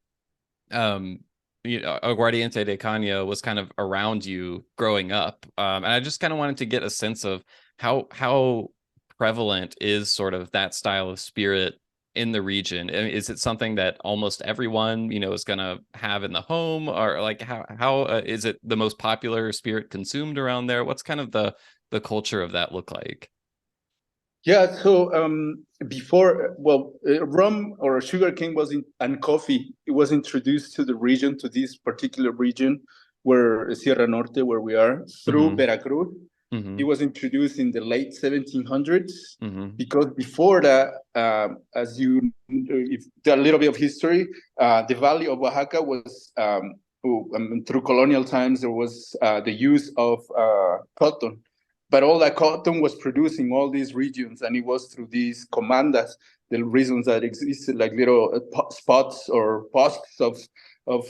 Aguardiente de Caña was kind of around you growing up. And I just kind of wanted to get a sense of how prevalent is sort of that style of spirit in the region. I mean, is it something that almost everyone, is going to have in the home, or like how is it the most popular spirit consumed around there? What's kind of the culture of that look like?
Yeah, so before, rum or sugarcane and coffee, it was introduced to the region, to this particular region where Sierra Norte, where we are, through Veracruz. It was introduced in the late 1700s because before that, if a little bit of history, the valley of Oaxaca was, through colonial times, there was the use of cotton. But all that cotton was producing all these regions, and it was through these comandas, the reasons that existed, like little spots or posts of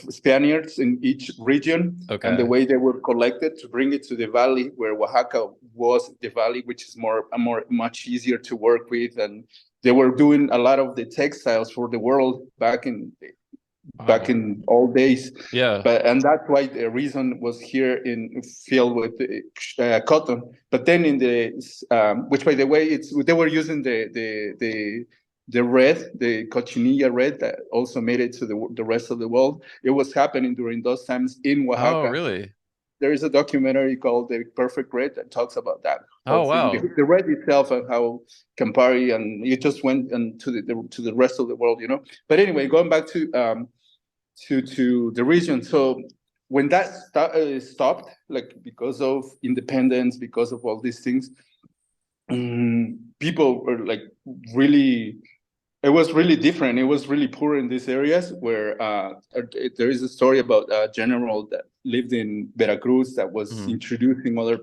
Spaniards in each region, and the way they were collected to bring it to the valley where Oaxaca was the valley, which is much easier to work with, and they were doing a lot of the textiles for the world back in old days. And that's why the reason was here filled with cotton. But then in the which, by the way, they were using the red, the cochinilla red, that also made it to the rest of the world. It was happening during those times in Oaxaca.
Oh, really?
There is a documentary called The Perfect Red that talks about that.
Oh, wow.
The red itself and how Campari and it just went to the rest of the world, But anyway, going back to the region. So when that stopped, like because of independence, because of all these things, people were like really, it was really different. It was really poor in these areas where there is a story about a general that lived in Veracruz that was introducing other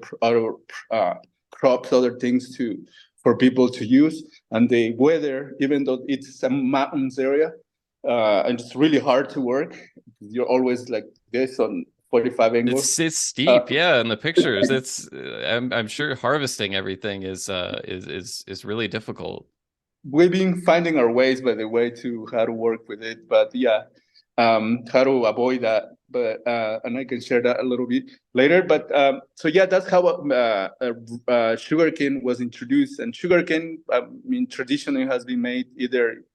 crops, other things for people to use. And the weather, even though it's a mountains area, and it's really hard to work. You're always like this on 45 angles.
It's steep, yeah. In the pictures, it's I'm sure harvesting everything is really difficult.
We've been finding our ways, by the way, to how to work with it. But yeah, how to avoid that. But and I can share that a little bit later. But so yeah, that's how sugarcane was introduced. And sugarcane, traditionally has been made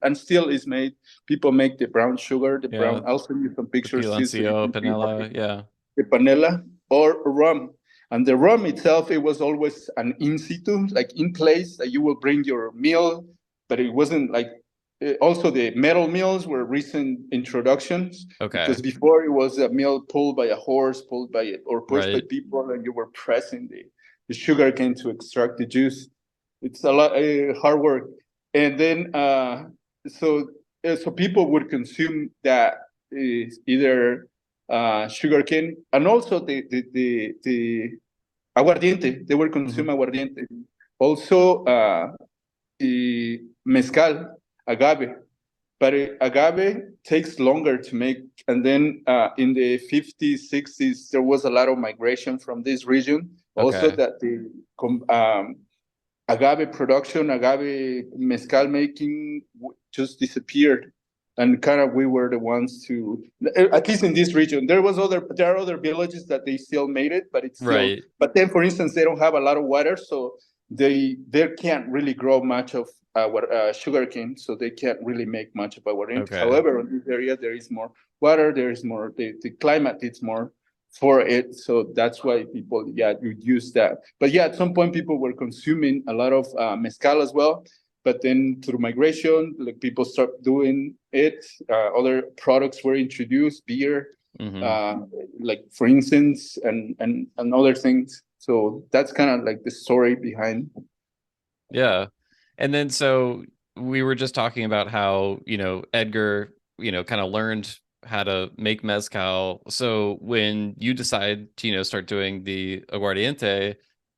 and still is made. People make the brown sugar, brown. I'll send you some pictures.
Piloncillo, panela,
the panela or rum. And the rum itself, it was always an in situ, like in place, that you will bring your meal, but it wasn't like. Also, the metal mills were recent introductions. Because before it was a mill pulled by a horse, pushed by people, and you were pressing the sugar cane to extract the juice. It's a lot hard work. And then so people would consume that either sugar cane and also the aguardiente. They would consume aguardiente. Also mezcal. Agave, but agave takes longer to make. And then in the 50s, 60s, there was a lot of migration from this region. Also, that the agave production, agave mezcal making just disappeared. And kind of we were the ones to, at least in this region, there are other villages that they still made it, but it's still, but then, for instance, they don't have a lot of water, so they can't really grow much of our sugarcane, so they can't really make much of our aguardiente. However, in this area, there is more water, there is more, the climate is more for it, so that's why people, would use that. But yeah, at some point, people were consuming a lot of mezcal as well, but then through migration, like people start doing it, other products were introduced, beer, like for instance, and other things. So that's kind of like the story behind.
Yeah. And then, so we were just talking about how, Edgar, kind of learned how to make mezcal. So when you decide to, start doing the aguardiente,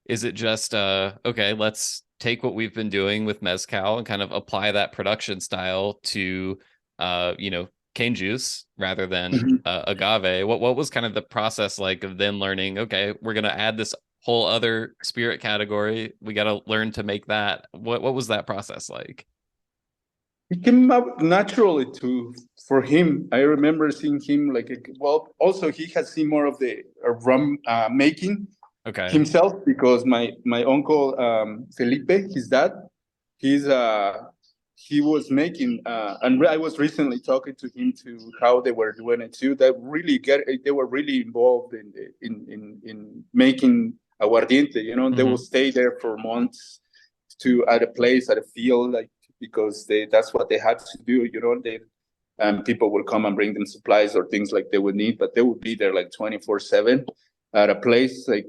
is it just, okay, let's take what we've been doing with mezcal and kind of apply that production style to, cane juice rather than agave? What was kind of the process like of then learning, okay, we're going to add this whole other spirit category, we got to learn to make that? What was that process like?
It came up naturally for him. I remember seeing him also he has seen more of the rum making himself, because my uncle Felipe, his dad, he was making and I was recently talking to him to how they were doing it too. They were really involved in making aguardiente. They will stay there for months to at a place, at a field, like, because that's what they had to do, people will come and bring them supplies or things like they would need, but they would be there like 24/7 at a place, like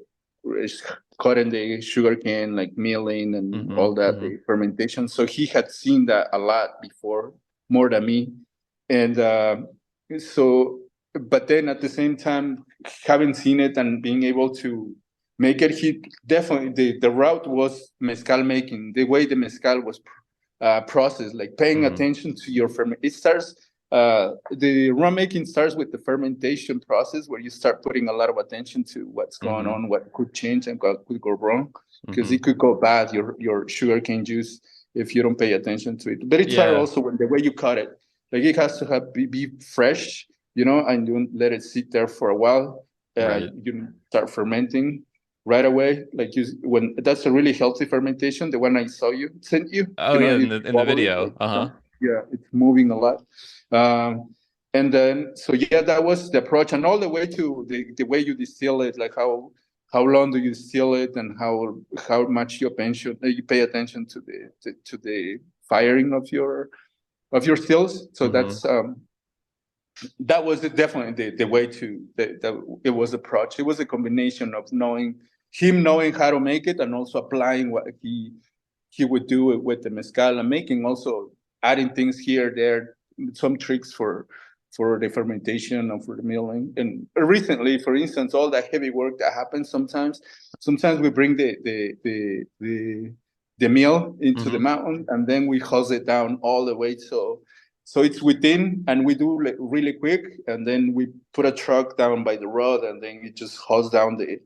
cutting the sugarcane, like milling and all that, the fermentation. So he had seen that a lot before, more than me. And but then at the same time, having seen it and being able to make it, he definitely, the route was mezcal making, the way the mezcal was processed, like paying attention to your it starts, the rum making starts with the fermentation process, where you start putting a lot of attention to what's going on, what could change and what could go wrong, because it could go bad, your sugarcane juice, if you don't pay attention to it. But it started also with the way you cut it. Like, it has to be fresh, and you don't let it sit there for a while. You start fermenting right away. Like, when that's a really healthy fermentation, the one I sent you.
In the video.
Yeah, it's moving a lot. And then, that was the approach, and all the way to the way you distill it, like how long do you distill it, and how much you pay attention to the firing of your stills. So that's that was definitely the way it was approached. It was a combination of knowing how to make it, and also applying what he would do with the mezcal, and also adding things here, there, some tricks for the fermentation and for the milling. And recently, for instance, all that heavy work that happens sometimes we bring the meal into the mountain, and then we hose it down all the way. So it's within, and we do really quick, and then we put a truck down by the road, and then it just hose down the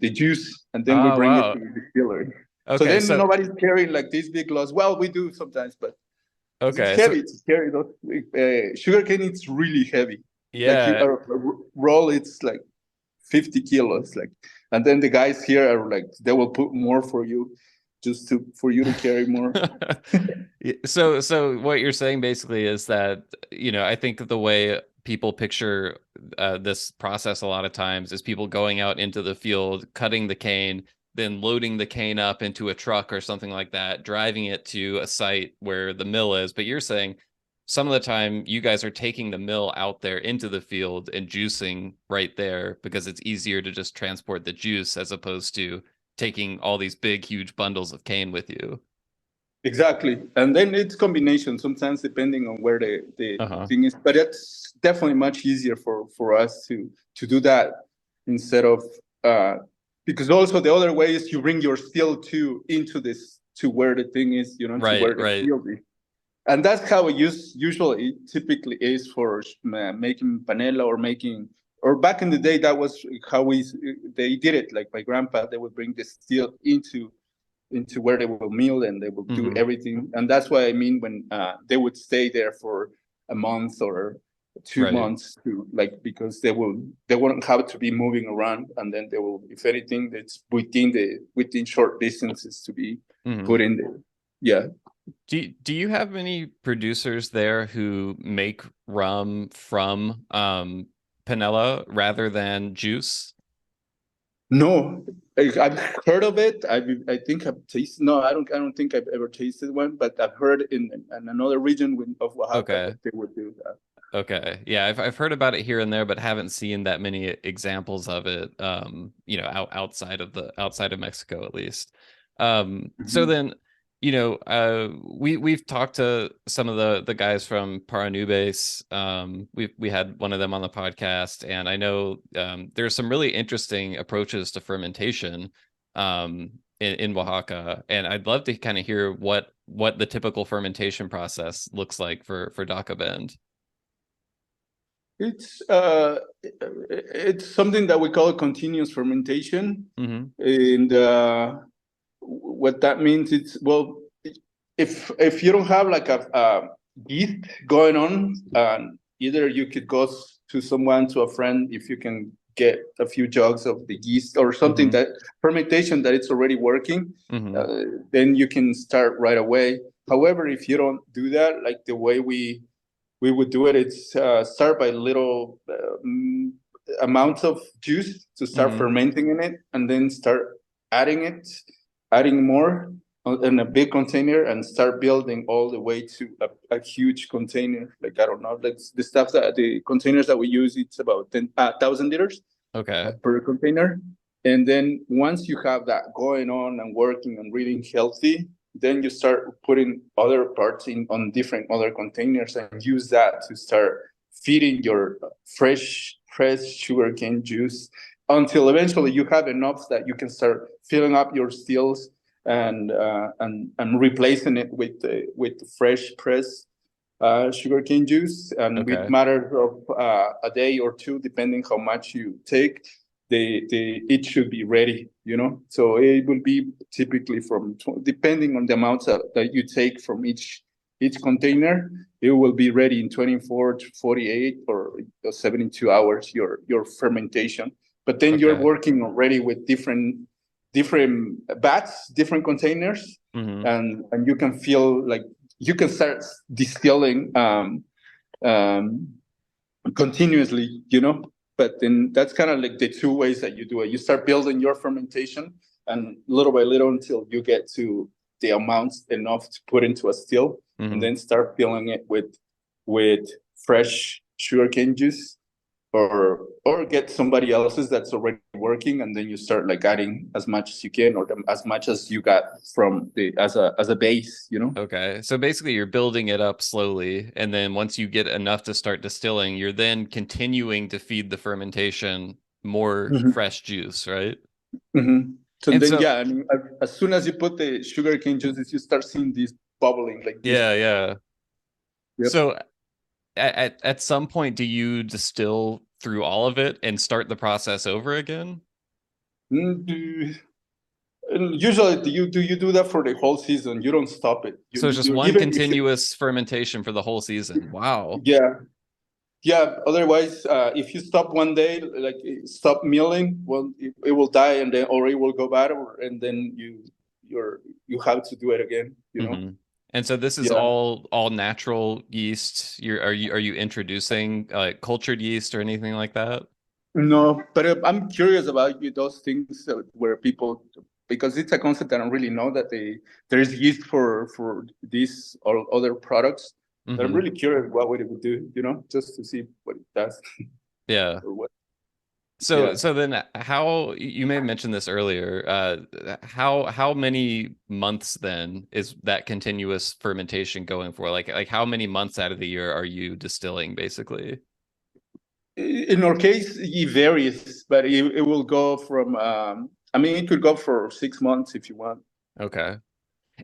juice, and then we bring it to the distillery. Okay, so then nobody's carrying like these big loads. Well, we do sometimes, but it's heavy. It's scary though. Sugarcane, it's really heavy.
Yeah.
Like a roll, it's like 50 kilos. Like, and then the guys here are like, they will put more for you, just for you to carry more.
So what you're saying basically is that, I think the way people picture this process a lot of times is people going out into the field, cutting the cane, then loading the cane up into a truck or something like that, driving it to a site where the mill is. But you're saying some of the time you guys are taking the mill out there into the field and juicing right there, because it's easier to just transport the juice as opposed to taking all these big, huge bundles of cane with you.
Exactly. And then it's combination, sometimes depending on where the thing is. But it's definitely much easier for us to do that instead of because also the other way is you bring your still into this, to where the thing is, to where the field is. And that's how it usually typically is for making panela or back in the day, that was how they did it. Like my grandpa, they would bring the steel into where they will mill, and they will do everything. And that's what I mean when they would stay there for a month or 2 months because they won't have to be moving around, and then they will, if anything, that's within short distances to be put in there. Yeah.
Do you have any producers there who make rum from panela rather than juice?
No, I've heard of it. I think I've tasted. No, I don't think I've ever tasted one, but I've heard in another region of Oaxaca that they would do that.
Okay, yeah, I've heard about it here and there, but haven't seen that many examples of it. Outside of Mexico at least. So then, we've talked to some of the guys from Paranubes. We had one of them on the podcast, and I know there's some really interesting approaches to fermentation in Oaxaca, and I'd love to kind of hear what the typical fermentation process looks like for Dakabend.
It's something that we call continuous fermentation, and what that means, it's, well, if you don't have like a yeast going on, either you could go to a friend, if you can get a few jugs of the yeast or something that fermentation that it's already working, then you can start right away. However, if you don't do that, like the way we would do it, it's start by little amounts of juice to start fermenting in it, and then start adding it adding more in a big container and start building all the way to a huge container. Like, I don't know, like the containers that we use, it's about 10,000 liters per container. And then once you have that going on and working and really healthy, then you start putting other parts on different other containers and use that to start feeding your fresh sugarcane juice until eventually you have enough that you can start filling up your stills and replacing it with fresh pressed sugarcane juice. And with matter of a day or two, depending how much you take, it should be ready, So it will be typically depending on the amounts that you take from each container, it will be ready in 24 to 48 or 72 hours, your fermentation. But then you're working already with different bats, different containers, and you can feel like you can start distilling continuously, But then that's kind of like the two ways that you do it. You start building your fermentation, and little by little until you get to the amounts enough to put into a still, and then start filling it with fresh sugarcane juice, or get somebody else's that's already working, and then you start like adding as much as you can, or as much as you got from as a base,
Okay, so basically you're building it up slowly, and then once you get enough to start distilling, you're then continuing to feed the fermentation more fresh juice, right?
So and then I mean, as soon as you put the sugarcane juices, you start seeing these bubbling like this.
Yep. So at some point, do you distill through all of it and start the process over again?
Usually you do that for the whole season. You don't stop it.
So it's just one continuous fermentation for the whole season. Wow.
Yeah. Otherwise, if you stop one day, like stop milling, well, it will die, and then or it will go bad, and then you have to do it again.
And so this is all natural yeast. Are you introducing cultured yeast or anything like that?
No, but I'm curious about those things where people, because it's a concept that I don't really know that there is yeast for these or other products. But I'm really curious what it would do, just to see what it does.
Yeah.
Or what.
So then how, you may have mentioned this earlier, how many months then is that continuous fermentation going for? Like how many months out of the year are you distilling basically?
In our case, it varies, but it will go from, it could go for 6 months if you want.
Okay.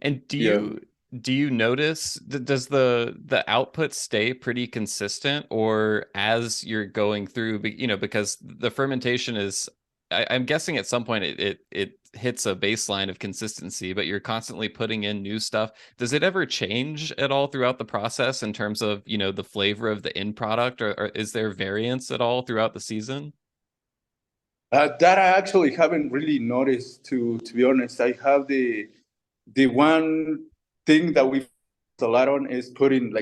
And do you notice, does the output stay pretty consistent, or as you're going through, because the fermentation is, I'm guessing at some point it hits a baseline of consistency, but you're constantly putting in new stuff. Does it ever change at all throughout the process in terms of, the flavor of the end product, or is there variance at all throughout the season?
That I actually haven't really noticed, to be honest. I have the one thing that we focus a lot on is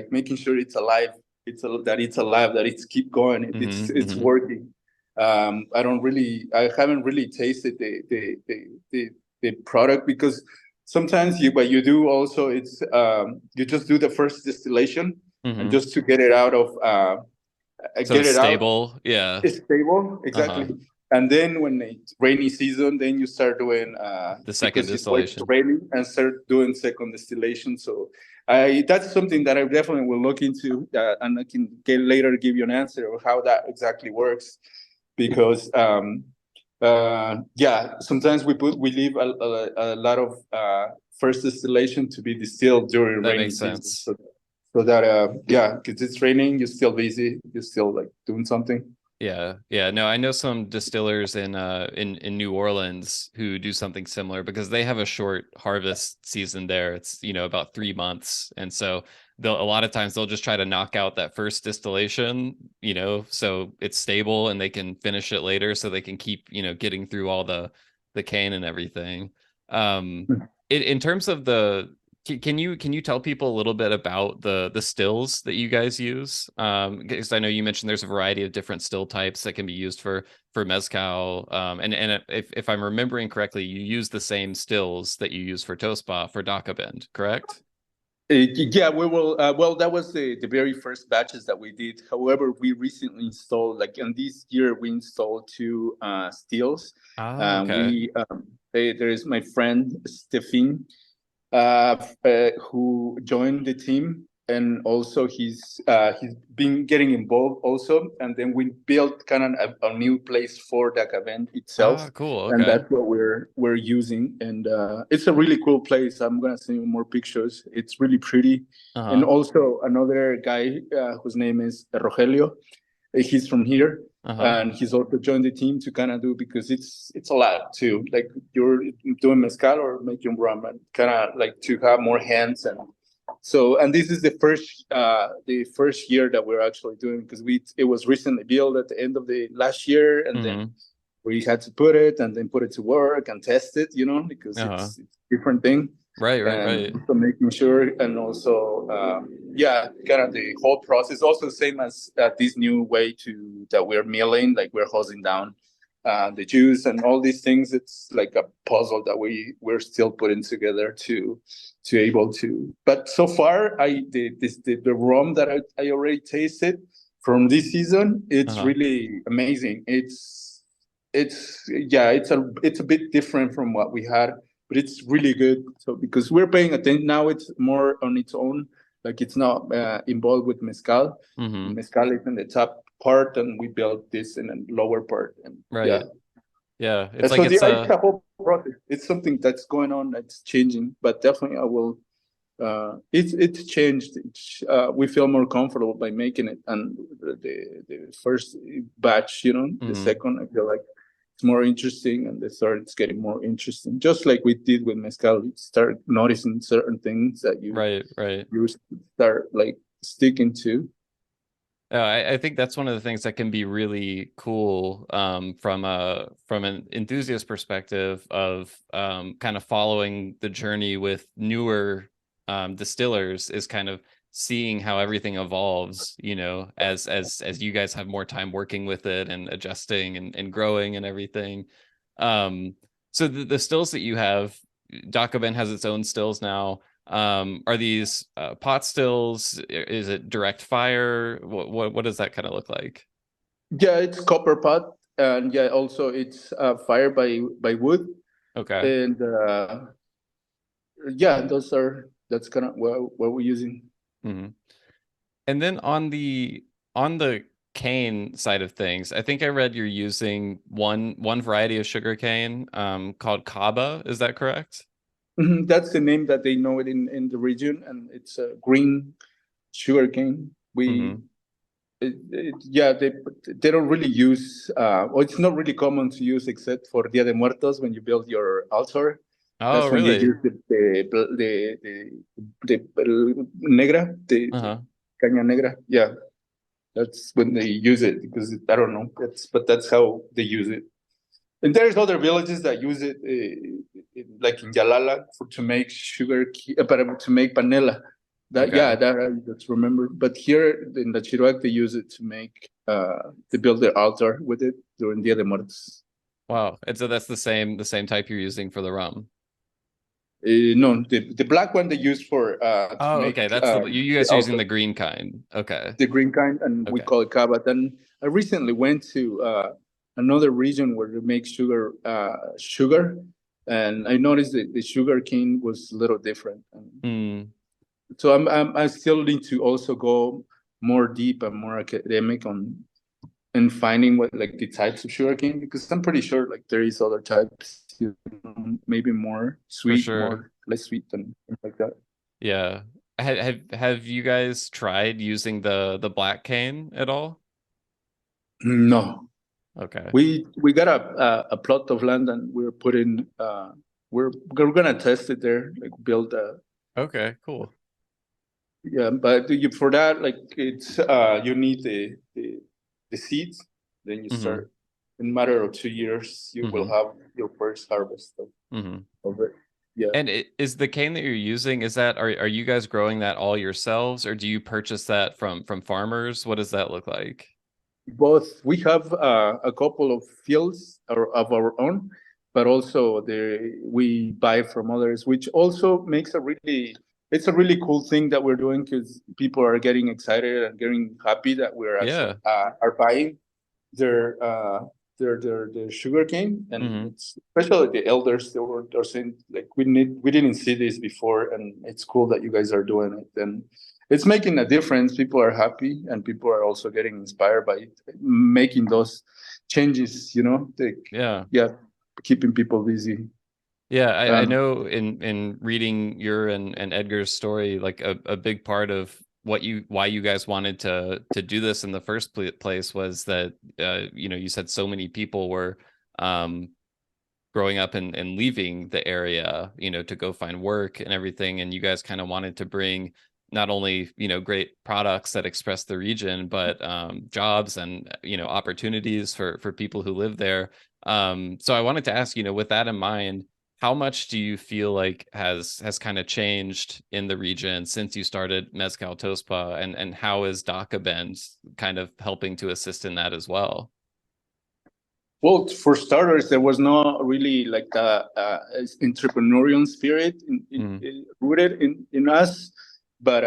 making sure it's alive. That it's alive, that it's keep going. It's working. I haven't really tasted the product, because sometimes what you do also, it's you just do the first distillation and just to get it out of
so get it's stable. Yeah,
it's stable, exactly. And then when it's rainy season, then you start doing
the second distillation.
It's raining, and start doing second distillation. So that's something that I definitely will look into, and I can later give you an answer of how that exactly works. Because sometimes we leave a lot of first distillation to be distilled during rainy season. So that because it's raining, you're still busy, you're still like doing something.
Yeah. No, I know some distillers in New Orleans who do something similar, because they have a short harvest season there. It's about 3 months, and so a lot of times they'll just try to knock out that first distillation, so it's stable and they can finish it later, so they can keep getting through all the cane and everything. In terms of the Can you tell people a little bit about the stills that you guys use? Because I know you mentioned there's a variety of different still types that can be used for mezcal. And if I'm remembering correctly, you use the same stills that you use for Tosba for Dakabend, correct?
Yeah, we will. Well, that was the very first batches that we did. However, we recently installed, like in this year, we installed two stills.
Okay.
There is my friend Stefan, who joined the team, and also he's been getting involved also. And then we built kind of a new place for Dakabend itself.
Cool. Okay.
And that's what we're using, and it's a really cool place. I'm gonna send you more pictures. It's really pretty. And also another guy whose name is Rogelio. He's from here. And he's also joined the team to kind of do, because it's a lot too. Like you're doing mezcal or making rum, and kind of like to have more hands. And so, and this is the first year that we're actually doing, because it was recently built at the end of the last year, and then we had to put it to work and test it, because it's a different thing.
Right.
So making sure, and also, kind of the whole process. Also, same as this new way that we're milling, like we're hosing down the juice and all these things. It's like a puzzle that we're still putting together to able to. But so far, the rum that I already tasted from this season, it's really amazing. It's a bit different from what we had, but it's really good. So because we're paying attention now, it's more on its own. Like it's not involved with mezcal. Mezcal is in the top part, and we built this in a lower part. And
yeah.
It's a whole process. It's something that's going on. That's changing, but definitely I will. It's changed. We feel more comfortable by making it, and the first batch, the second, I feel like it's more interesting, and the third, it's getting more interesting. Just like we did with mezcal, you start noticing certain things that you you start like sticking to.
I think that's one of the things that can be really cool from an enthusiast perspective of kind of following the journey with newer distillers, is kind of seeing how everything evolves, as you guys have more time working with it and adjusting and growing and everything. So the stills that you have, Dakabend has its own stills now. Are these pot stills? Is it direct fire? What does that kind of look like?
Yeah, it's copper pot, and also it's fired by wood.
Okay.
And that's kind of what we're using.
And then on the cane side of things, I think I read you're using one variety of sugarcane called Kaba. Is that correct?
That's the name that they know it in the region, and it's a green sugarcane. They don't really use. It's not really common to use except for Dia de Muertos, when you build your altar.
That's when really?
You use the negra, the caña negra. Yeah, that's when they use it, because I don't know. That's how they use it. And there's other villages that use it, like in Yalala, to make to make panela. That's remembered. But here in Lachirioag, they use it to make they build their altar with it during Dia de Muertos.
Wow! And so that's the same type you're using for the rum.
No, the black one they use for.
Okay. That's you guys are using the green kind. Okay.
The green kind, and we call it Kaba. Then I recently went to another region where they make sugar, and I noticed that the sugar cane was a little different. So I still need to also go more deep and more academic on and finding what like the types of sugar cane, because I'm pretty sure like there is other types, maybe more sweet, more less sweet, and things like that.
Yeah. Have you guys tried using the black cane at all?
No.
Okay.
We got a plot of land, and we're putting we're gonna test it there, like build a.
Okay, cool.
Yeah, but for that, like it's you need the seeds, then you start. In a matter of 2 years, you will have your first harvest of it. Yeah.
And is the cane that you're using, are you guys growing that all yourselves, or do you purchase that from farmers? What does that look like?
Both. We have a couple of fields of our own, but also we buy from others, which also makes it's a really cool thing that we're doing, because people are getting excited and getting happy that we're actually are buying their sugar cane, and it's, especially the elders, they're saying like we didn't see this before, and it's cool that you guys are doing it, and it's making a difference. People are happy, and people are also getting inspired by it, making those changes, keeping people busy.
Yeah, I know in reading your and Edgar's story, like a big part of why you guys wanted to do this in the first place was that you said so many people were growing up and leaving the area, to go find work and everything, and you guys kind of wanted to bring not only great products that express the region, but jobs and opportunities for people who live there. So I wanted to ask, with that in mind, how much do you feel like has kind of changed in the region since you started Mezcal Tosba, and how is Dakabend kind of helping to assist in that as well?
Well, for starters, there was not really like the entrepreneurial spirit rooted in us, but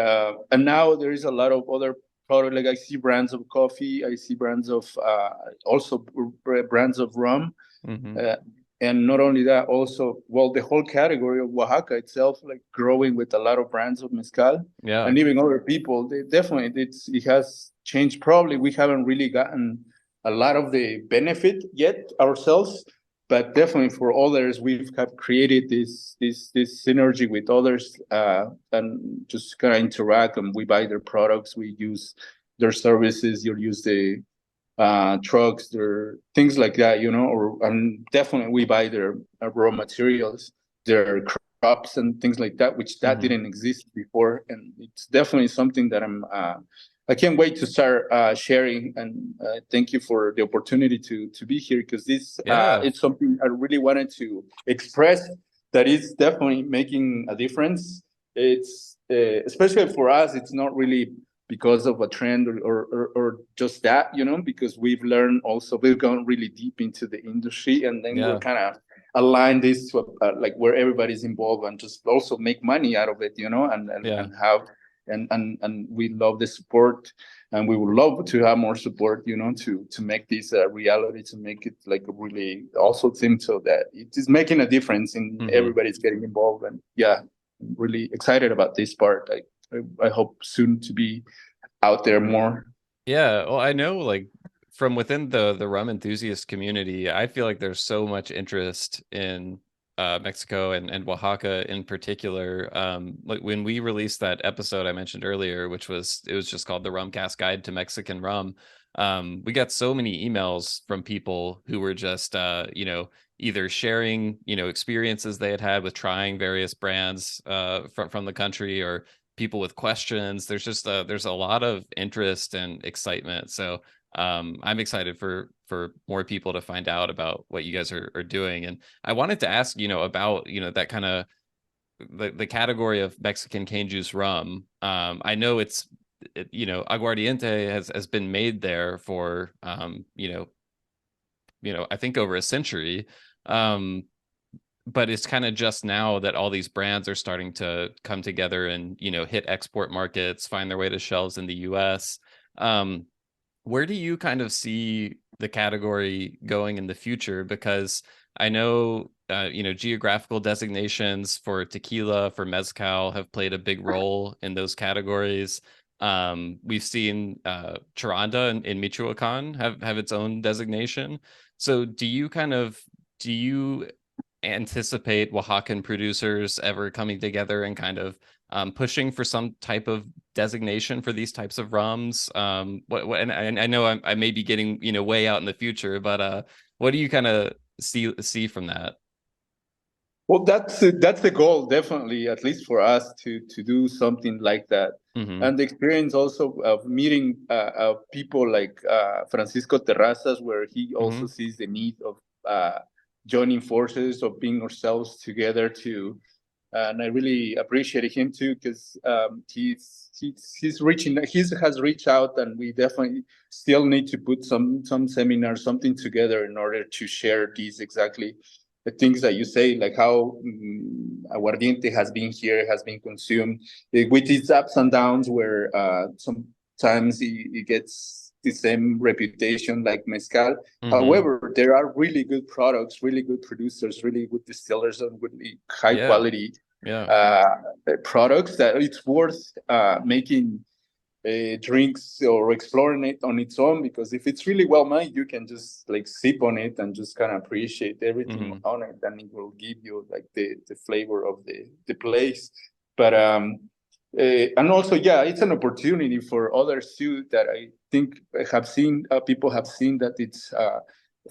and now there is a lot of other product. Like I see brands of coffee, I see brands of also brands of rum. And not only that, also, well, the whole category of Oaxaca itself, like growing with a lot of brands of mezcal, and even other people. It has changed. Probably we haven't really gotten a lot of the benefit yet ourselves, but definitely for others, have created this synergy with others, and just kind of interact, and we buy their products, we use their services, you'll use the trucks, their things like that, and definitely we buy their raw materials, their crops and things like that, which didn't exist before. And it's definitely something that I can't wait to start sharing. And thank you for the opportunity to be here, because this it's something I really wanted to express, that is definitely making a difference. It's especially for us, it's not really because of a trend or just that, because we've learned also, we've gone really deep into the industry, and then we're kind of align this to like where everybody's involved, and just also make money out of it, and have and we love the support, and we would love to have more support, to make this a reality, to make it like a really also thing, so that it is making a difference in everybody's getting involved. And I'm really excited about this part. I hope soon to be out there more.
Yeah, well, I know, like from within the rum enthusiast community, I feel like there's so much interest in Mexico and Oaxaca in particular. Like when we released that episode I mentioned earlier, it was just called the Rumcast Guide to Mexican Rum. We got so many emails from people who were just either sharing experiences they had with trying various brands from the country, or people with questions. There's just there's a lot of interest and excitement. So I'm excited for more people to find out about what you guys are doing. And I wanted to ask, about, that kind of the category of Mexican cane juice rum. I know Aguardiente has been made there for, I think over a century. But it's kind of just now that all these brands are starting to come together and, hit export markets, find their way to shelves in the US. Where do you kind of see the category going in the future? Because I know, geographical designations for tequila, for mezcal have played a big role in those categories. We've seen Charanda in Michoacan have its own designation. So do you anticipate Oaxacan producers ever coming together and kind of pushing for some type of designation for these types of rums? And I know I may be getting way out in the future, but what do you kind of see from that?
Well, that's the goal, definitely, at least for us, to do something like that. And the experience also of meeting people like Francisco Terrazas, where he also sees the need of joining forces, of being ourselves together to and I really appreciate him too, because he's reaching, has reached out, and we definitely still need to put some seminars, something together in order to share these exactly the things that you say, like how Aguardiente has been here, has been consumed with its ups and downs, where sometimes it gets the same reputation like Mezcal. However, there are really good products, really good producers, really good distillers, and really high quality products that it's worth making drinks or exploring it on its own, because if it's really well made, you can just like sip on it and just kind of appreciate everything on it, and it will give you like the flavor of the place. But and also, it's an opportunity for others too, that I think have seen, people have seen that it's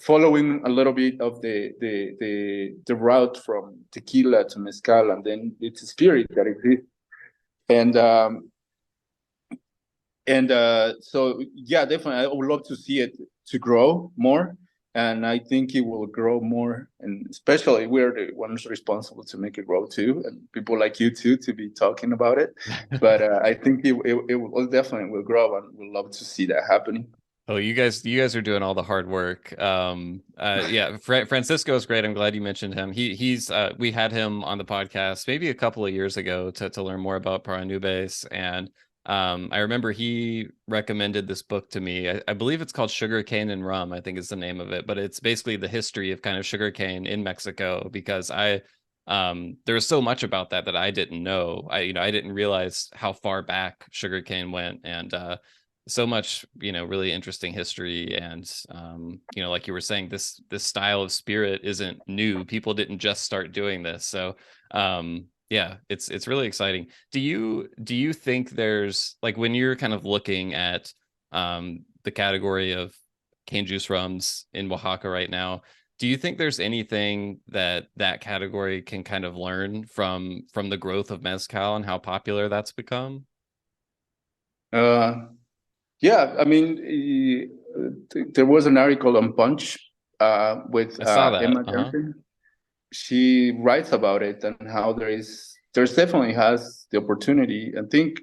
following a little bit of the route from tequila to mezcal, and then it's a spirit that exists. And so definitely I would love to see it to grow more, and I think it will grow more, and especially we're the ones responsible to make it grow too, and people like you too to be talking about it. But I think it will definitely will grow, and we'll love to see that happening.
Oh, you guys are doing all the hard work. Francisco is great. I'm glad you mentioned him. He's we had him on the podcast maybe a couple of years ago to learn more about Para Nubes, and I remember he recommended this book to me. I believe it's called Sugarcane and Rum, I think is the name of it, but it's basically the history of kind of sugarcane in Mexico, because there's so much about that I didn't know. I didn't realize how far back sugarcane went, and so much, really interesting history. And like you were saying, this style of spirit isn't new. People didn't just start doing this. So it's really exciting. Do you think there's, like, when you're kind of looking at the category of cane juice rums in Oaxaca right now, do you think there's anything that category can kind of learn from the growth of mezcal and how popular that's become?
I mean, there was an article on Punch with Emma Johnson. She writes about it, and how there's definitely has the opportunity. I think,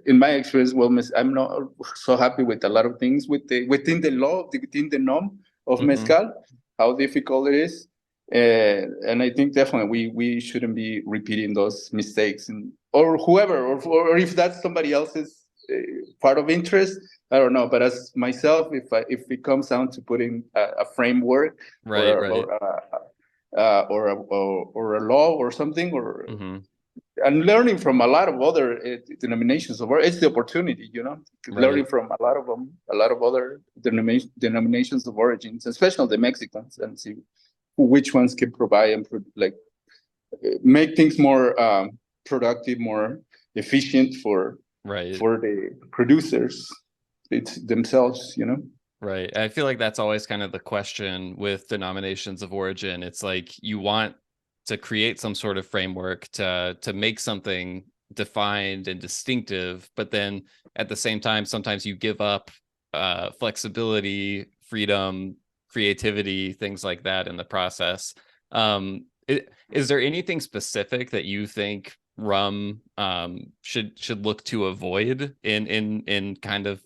in my experience, I'm not so happy with a lot of things within the norm of mezcal, how difficult it is. And I think definitely we shouldn't be repeating those mistakes, or whoever, or if that's somebody else's part of interest, I don't know. But as myself, if it comes down to putting a framework, or a law or something, or and learning from a lot of other denominations of origin, it's the opportunity, learning from a lot of other denominations of origins, especially the Mexicans, and see which ones can provide and make things more productive, more efficient for the producers themselves,
Right. I feel like that's always kind of the question with denominations of origin. It's like you want to create some sort of framework to make something defined and distinctive, but then at the same time, sometimes you give up flexibility, freedom, creativity, things like that in the process. Is there anything specific that you think rum should look to avoid in kind of,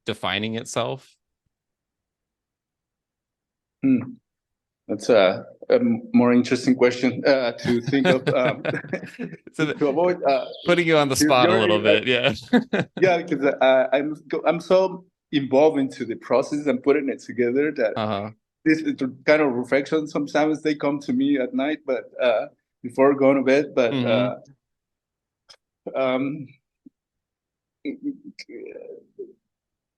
defining itself?
That's a more interesting question to think of. To avoid
putting you on the spot a little bit,
because I'm so involved into the process and putting it together that this kind of reflections sometimes they come to me at night, but before going to bed. But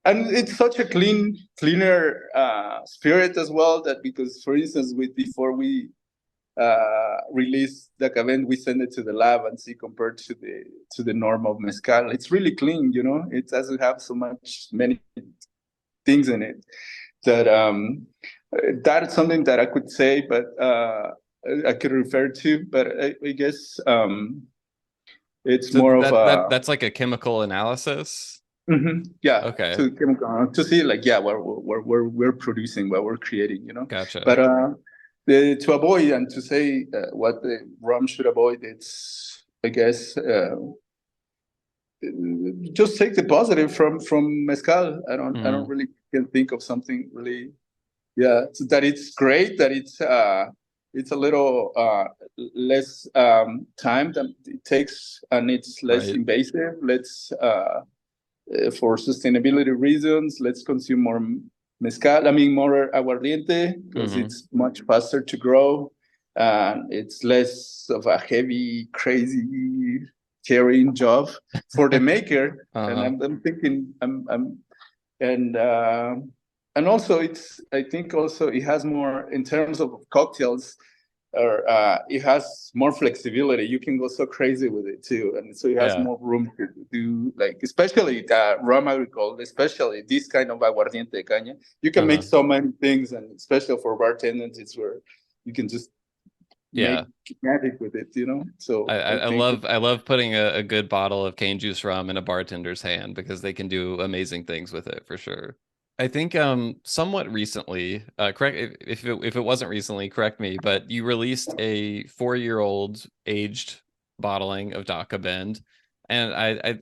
and it's such a cleaner spirit as well, that because, for instance, before we release Dakabend, we send it to the lab and see compared to the norm of mezcal. It's really clean, It doesn't have many things in it. That that's something that I could say, but I could refer to. But I guess it's so more of
that's like a chemical analysis.
Okay. To see where we're producing, what we're creating,
Gotcha.
But to avoid and to say what the rum should avoid, it's, I guess, just take the positive from mezcal. I don't really can think of something really. Yeah, so that it's great, that it's a little less time that it takes, and it's less invasive. Let's for sustainability reasons, let's consume more mezcal. I mean, more aguardiente, because it's much faster to grow, and it's less of a heavy, crazy carrying job for the maker. And I'm thinking, and also I think also it has more in terms of cocktails, or it has more flexibility. You can go so crazy with it too, and so it has more room to do, like, especially rum agricole, especially this kind of aguardiente de caña. You can make so many things, and especially for bartenders, it's where you can just make magic with it, So
I love putting a good bottle of cane juice rum in a bartender's hand, because they can do amazing things with it for sure. I think somewhat recently, correct if it wasn't recently, correct me, but you released a 4-year-old aged bottling of Dakabend, and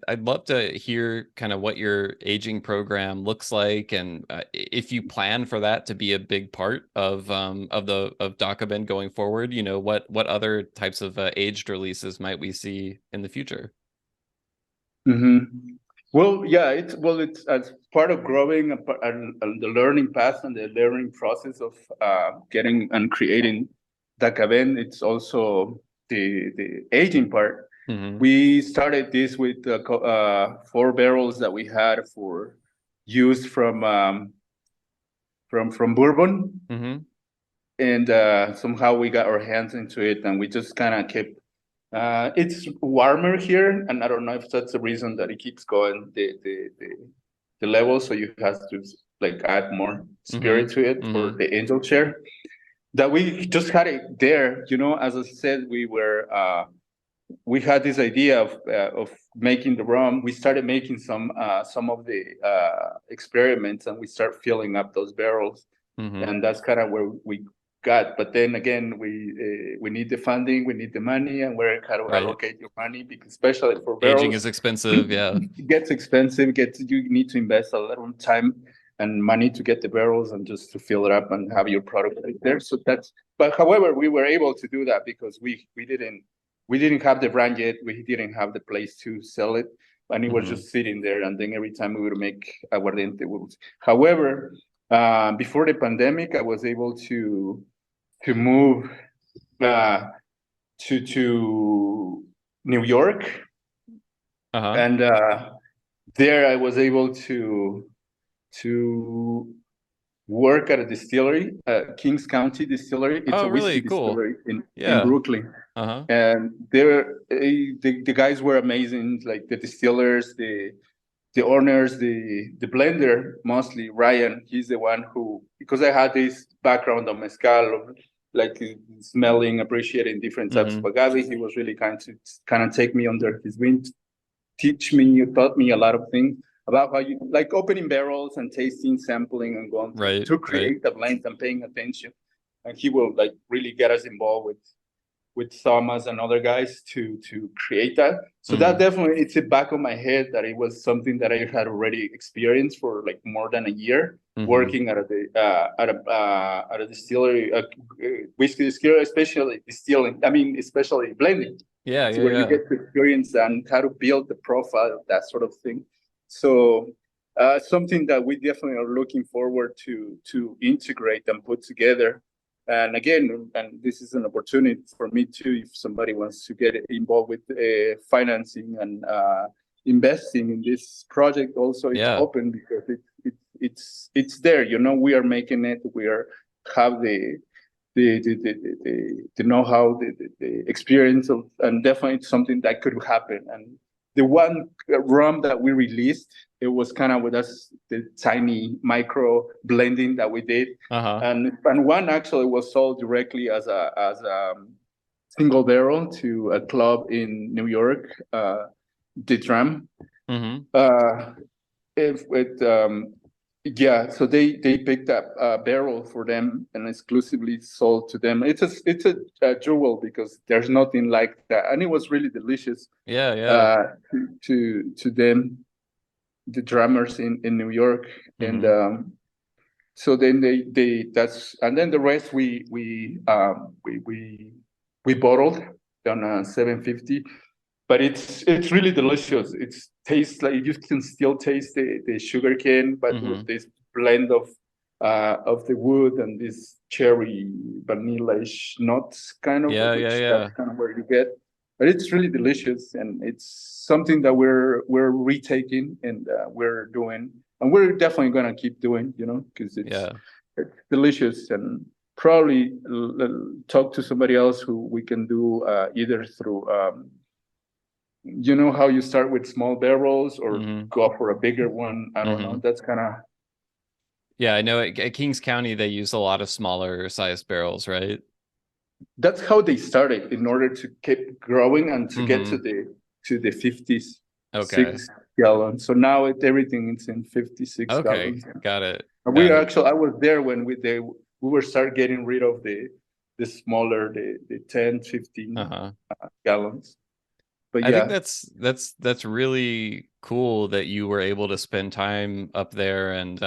I'd love to hear kind of what your aging program looks like, and if you plan for that to be a big part of Dakabend going forward. What other types of aged releases might we see in the future?
Well, it's as part of growing and the learning path and the learning process of getting and creating Dakabend. It's also the aging part. We started this with 4 barrels that we had for use from bourbon, and somehow we got our hands into it, and we just kind of kept. It's warmer here, and I don't know if that's the reason that it keeps going the level. So you have to like add more spirit to it for the angel share. That we just had it there, As I said, we had this idea of making the rum. We started making some of the experiments, and we start filling up those barrels, and that's kind of where we got. But then again, we need the funding, we need the money, and where how to allocate your money, because especially for barrels,
aging is expensive.
It gets expensive. You need to invest a lot of time and money to get the barrels and just to fill it up and have your product right there. So but however, we were able to do that because we didn't have the brand yet. We didn't have the place to sell it, and it was just sitting there. And then every time we would make aguardiente, however, before the pandemic, I was able to move to New York, and there I was able to work at a distillery, Kings County Distillery. It's a whiskey distillery in Brooklyn. And the guys were amazing, like the distillers, the owners, the blender, mostly Ryan. He's the one who, because I had this background on mezcal, like smelling, appreciating different types of agave, he was really kind of take me under his wing, taught me a lot of things about how you like opening barrels and tasting, sampling, and going to create the blends and paying attention. And he will like really get us involved with Thomas and other guys to create that. So that definitely, it's in the back of my head that it was something that I had already experienced for like more than a year, working at a distillery, whiskey distillery, especially distilling. I mean, especially blending. Where you get to experience and how to build the profile, that sort of thing. So something that we definitely are looking forward to integrate and put together. And again, and this is an opportunity for me too, if somebody wants to get involved with financing and investing in this project, also it's open, because it's there. We are making it. We have the know-how, the experience of, and definitely it's something that could happen. And the one rum that we released, it was kind of with us, the tiny micro blending that we did, and one actually was sold directly as a single barrel to a club in New York, the Drum. Yeah, so they picked up a barrel for them and exclusively sold to them. It's a jewel because there's nothing like that, and it was really delicious.
Yeah.
To them, the drummers in New York, and so then they that's and then the rest we bottled on 750. But it's really delicious. It tastes like you can still taste the sugar cane, but with this blend of the wood and this cherry vanilla-ish nuts kind of. That's kind of where you get. But it's really delicious, and it's something that we're retaking and we're doing, and we're definitely gonna keep doing, because it's delicious, and probably talk to somebody else who we can do either through. You know how you start with small barrels or go for a bigger one. I don't know. That's kind of.
Yeah, I know at Kings County, they use a lot of smaller size barrels, right?
That's how they started in order to keep growing and to get to the 50s.
Okay.
6 gallons. So now everything is in 56 gallons.
Got it.
I was there when we were start getting rid of the smaller, the 10, 15 gallons. But
I think that's really cool that you were able to spend time up there and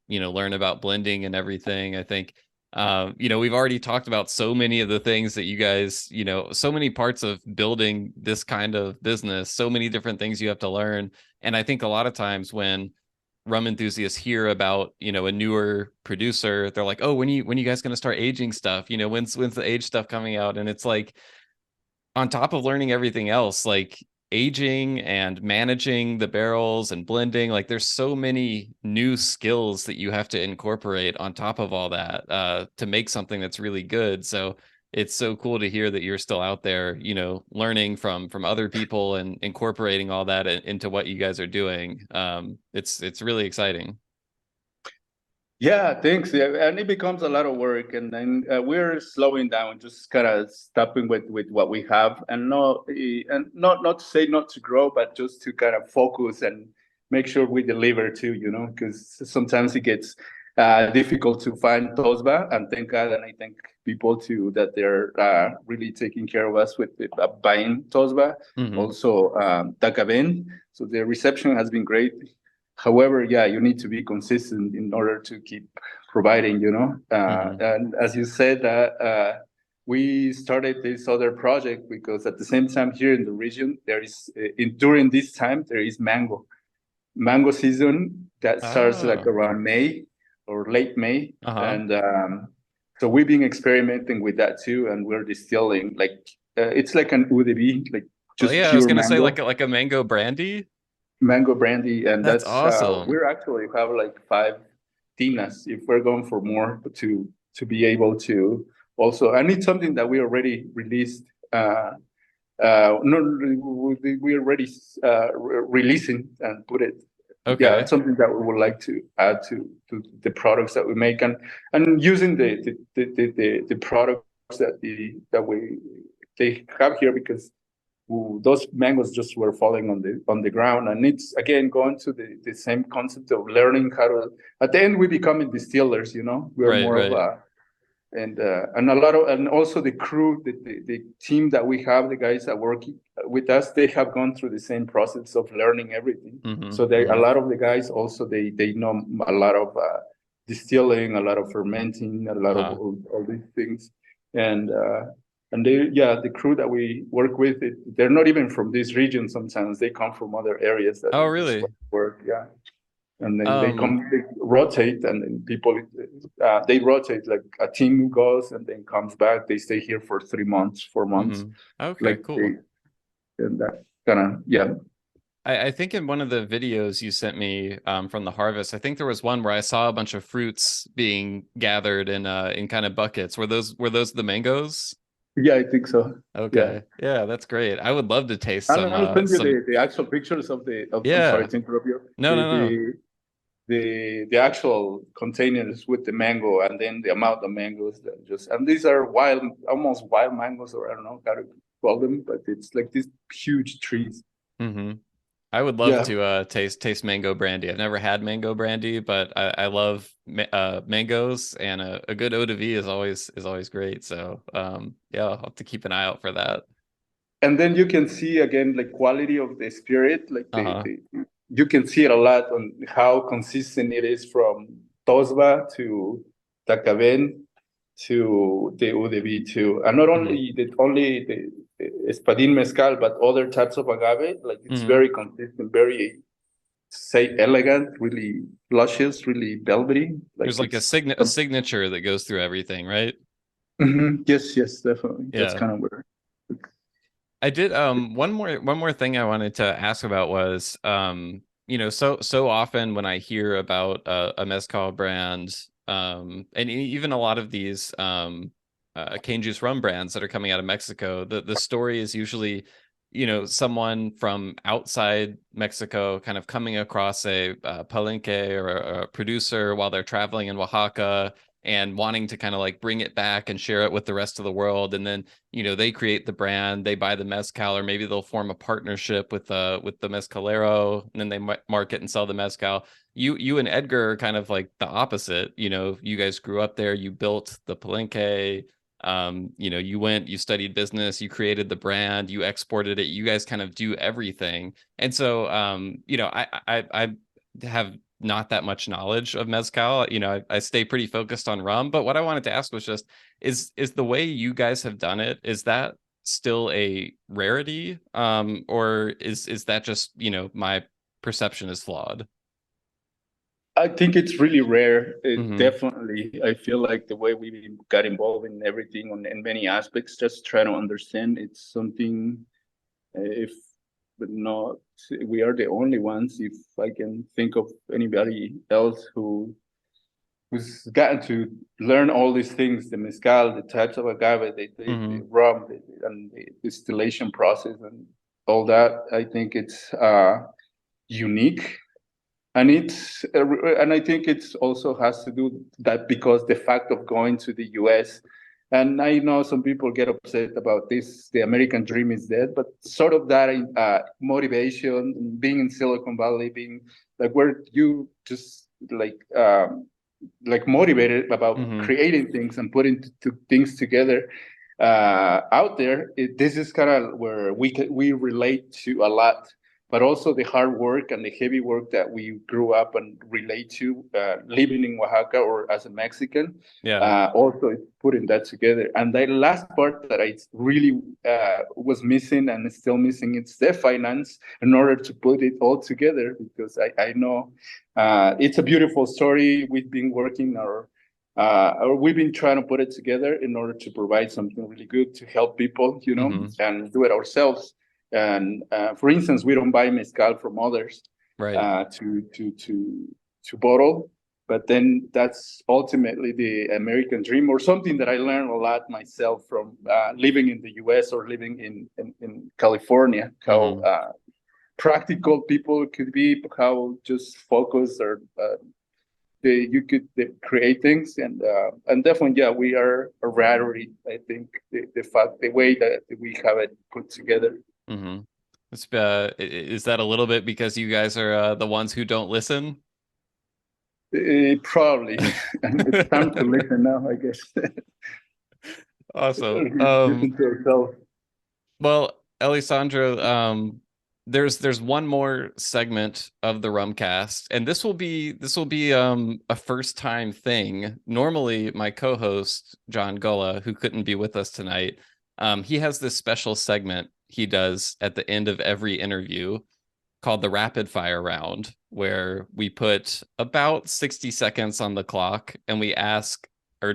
learn about blending and everything. I think we've already talked about so many of the things that you guys, so many parts of building this kind of business, so many different things you have to learn. And I think a lot of times when rum enthusiasts hear about, a newer producer, they're like, oh, when you guys going to start aging stuff? When's the age stuff coming out? And it's like, on top of learning everything else, like aging and managing the barrels and blending, like there's so many new skills that you have to incorporate on top of all that to make something that's really good. So it's so cool to hear that you're still out there, learning from other people and incorporating all that into what you guys are doing. It's really exciting.
Yeah, thanks. Yeah, and it becomes a lot of work, and then we're slowing down, just kind of stopping with what we have, and not to say not to grow, but just to kind of focus and make sure we deliver too, because sometimes it gets difficult to find Tosba, and thank God, and I thank people too that they're really taking care of us with buying Tosba. Also, Dakabend. So the reception has been great. However, you need to be consistent in order to keep providing, and as you said, we started this other project because at the same time here in the region, there is, during this time, there is mango season that starts like around May or late May. And so we've been experimenting with that too. And we're distilling it's like an eau de vie, like just pure
I was going to say
mango.
like a mango brandy.
Mango brandy, and that's
awesome.
We're actually have like 5 tinas if we're going for more to be able to also. I need something that we already released. We already releasing and put it.
Okay.
Yeah, something that we would like to add to the products that we make, and using the products that they have here, because those mangoes just were falling on the ground, and it's again going to the same concept of learning how to. At the end, we becoming distillers. We're more of a and a lot of, and also the crew, the team that we have, the guys that work with us, they have gone through the same process of learning everything. So a lot of the guys also they know a lot of distilling, a lot of fermenting, a lot of all these things, and the crew that we work with, they're not even from this region. Sometimes they come from other areas that
really
work. Yeah. And then they rotate, and then people they rotate, like a team goes and then comes back. They stay here for 3 months, 4 months.
Okay, cool.
And that kind of
I think in one of the videos you sent me from the harvest, I think there was one where I saw a bunch of fruits being gathered in kind of buckets. Were those the mangoes?
Yeah, I think so.
Okay. Yeah, that's great. I would love to taste some.
I'll send you the actual pictures of the. I'm sorry to interrupt you.
No.
The actual containers with the mango, and then the amount of mangoes that and these are almost wild mangoes, or I don't know how to call them, but it's like these huge trees.
I would love to taste mango brandy. I've never had mango brandy, but I love mangoes, and a good eau de vie is always great. So I'll have to keep an eye out for that.
And then you can see again the quality of the spirit, like you can see it a lot on how consistent it is from Tosba to Dakabend to the eau de vie too, and not only the espadín mezcal, but other types of agave. Like it's very consistent, very elegant, really luscious, really velvety. Like
there's like a signature that goes through everything, right?
Yes, definitely. Yeah. That's kind of where
I did. One more thing I wanted to ask about was, so often when I hear about a mezcal brand, and even a lot of these cane juice rum brands that are coming out of Mexico, the story is usually, someone from outside Mexico kind of coming across a palenque or a producer while they're traveling in Oaxaca and wanting to kind of like bring it back and share it with the rest of the world. And then, they create the brand, they buy the mezcal, or maybe they'll form a partnership with the mezcalero, and then they market and sell the mezcal. You and Edgar are kind of like the opposite. You guys grew up there, you built the palenque, you studied business, you created the brand, you exported it, you guys kind of do everything. And so, I have not that much knowledge of mezcal. I stay pretty focused on rum, but what I wanted to ask was just, is the way you guys have done it, is that still a rarity? Or is that just, my perception is flawed?
I think it's really rare. Definitely. I feel like the way we got involved in everything in many aspects, just trying to understand, it's something, but not, we are the only ones. If I can think of anybody else who's gotten to learn all these things, the mezcal, the types of agave, the rum, and the distillation process and all that, I think it's unique. And I think it's also has to do that because the fact of going to the US, and I know some people get upset about this, the American dream is dead, but sort of that motivation, being in Silicon Valley, being like where you just like motivated about creating things and putting things together out there. This is kind of where we relate to a lot. But also the hard work and the heavy work that we grew up and relate to living in Oaxaca or as a Mexican. Also putting that together. And the last part that I really was missing and is still missing, it's the finance in order to put it all together, because I know it's a beautiful story. We've been working or we've been trying to put it together in order to provide something really good to help people, and do it ourselves. And for instance, we don't buy mezcal from others,
right?
To bottle, but then that's ultimately the American dream, or something that I learned a lot myself from living in the U.S. or living in California. How practical people could be, how just focused or you could create things, and definitely, we are a rarity. I think the way that we have it put together.
Is that a little bit because you guys are the ones who don't listen?
Probably. It's time to listen now, I guess.
Awesome. Well, Elisandro, there's one more segment of the Rumcast, and this will be a first time thing. Normally, my co-host John Gulla, who couldn't be with us tonight, he has this special segment he does at the end of every interview called the rapid fire round, where we put about 60 seconds on the clock and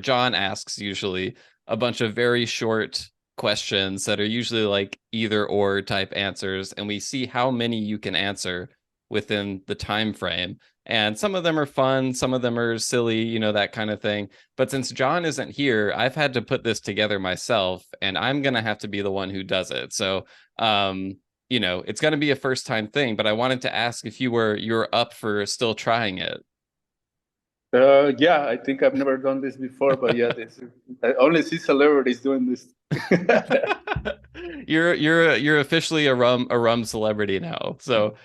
John asks usually a bunch of very short questions that are usually like either or type answers, and we see how many you can answer within the time frame. And some of them are fun, some of them are silly, that kind of thing. But since John isn't here, I've had to put this together myself, and I'm going to have to be the one who does it. So, it's going to be a first time thing, but I wanted to ask if you're up for still trying it.
I think I've never done this before, but I only see celebrities doing this
You're officially a rum celebrity now. So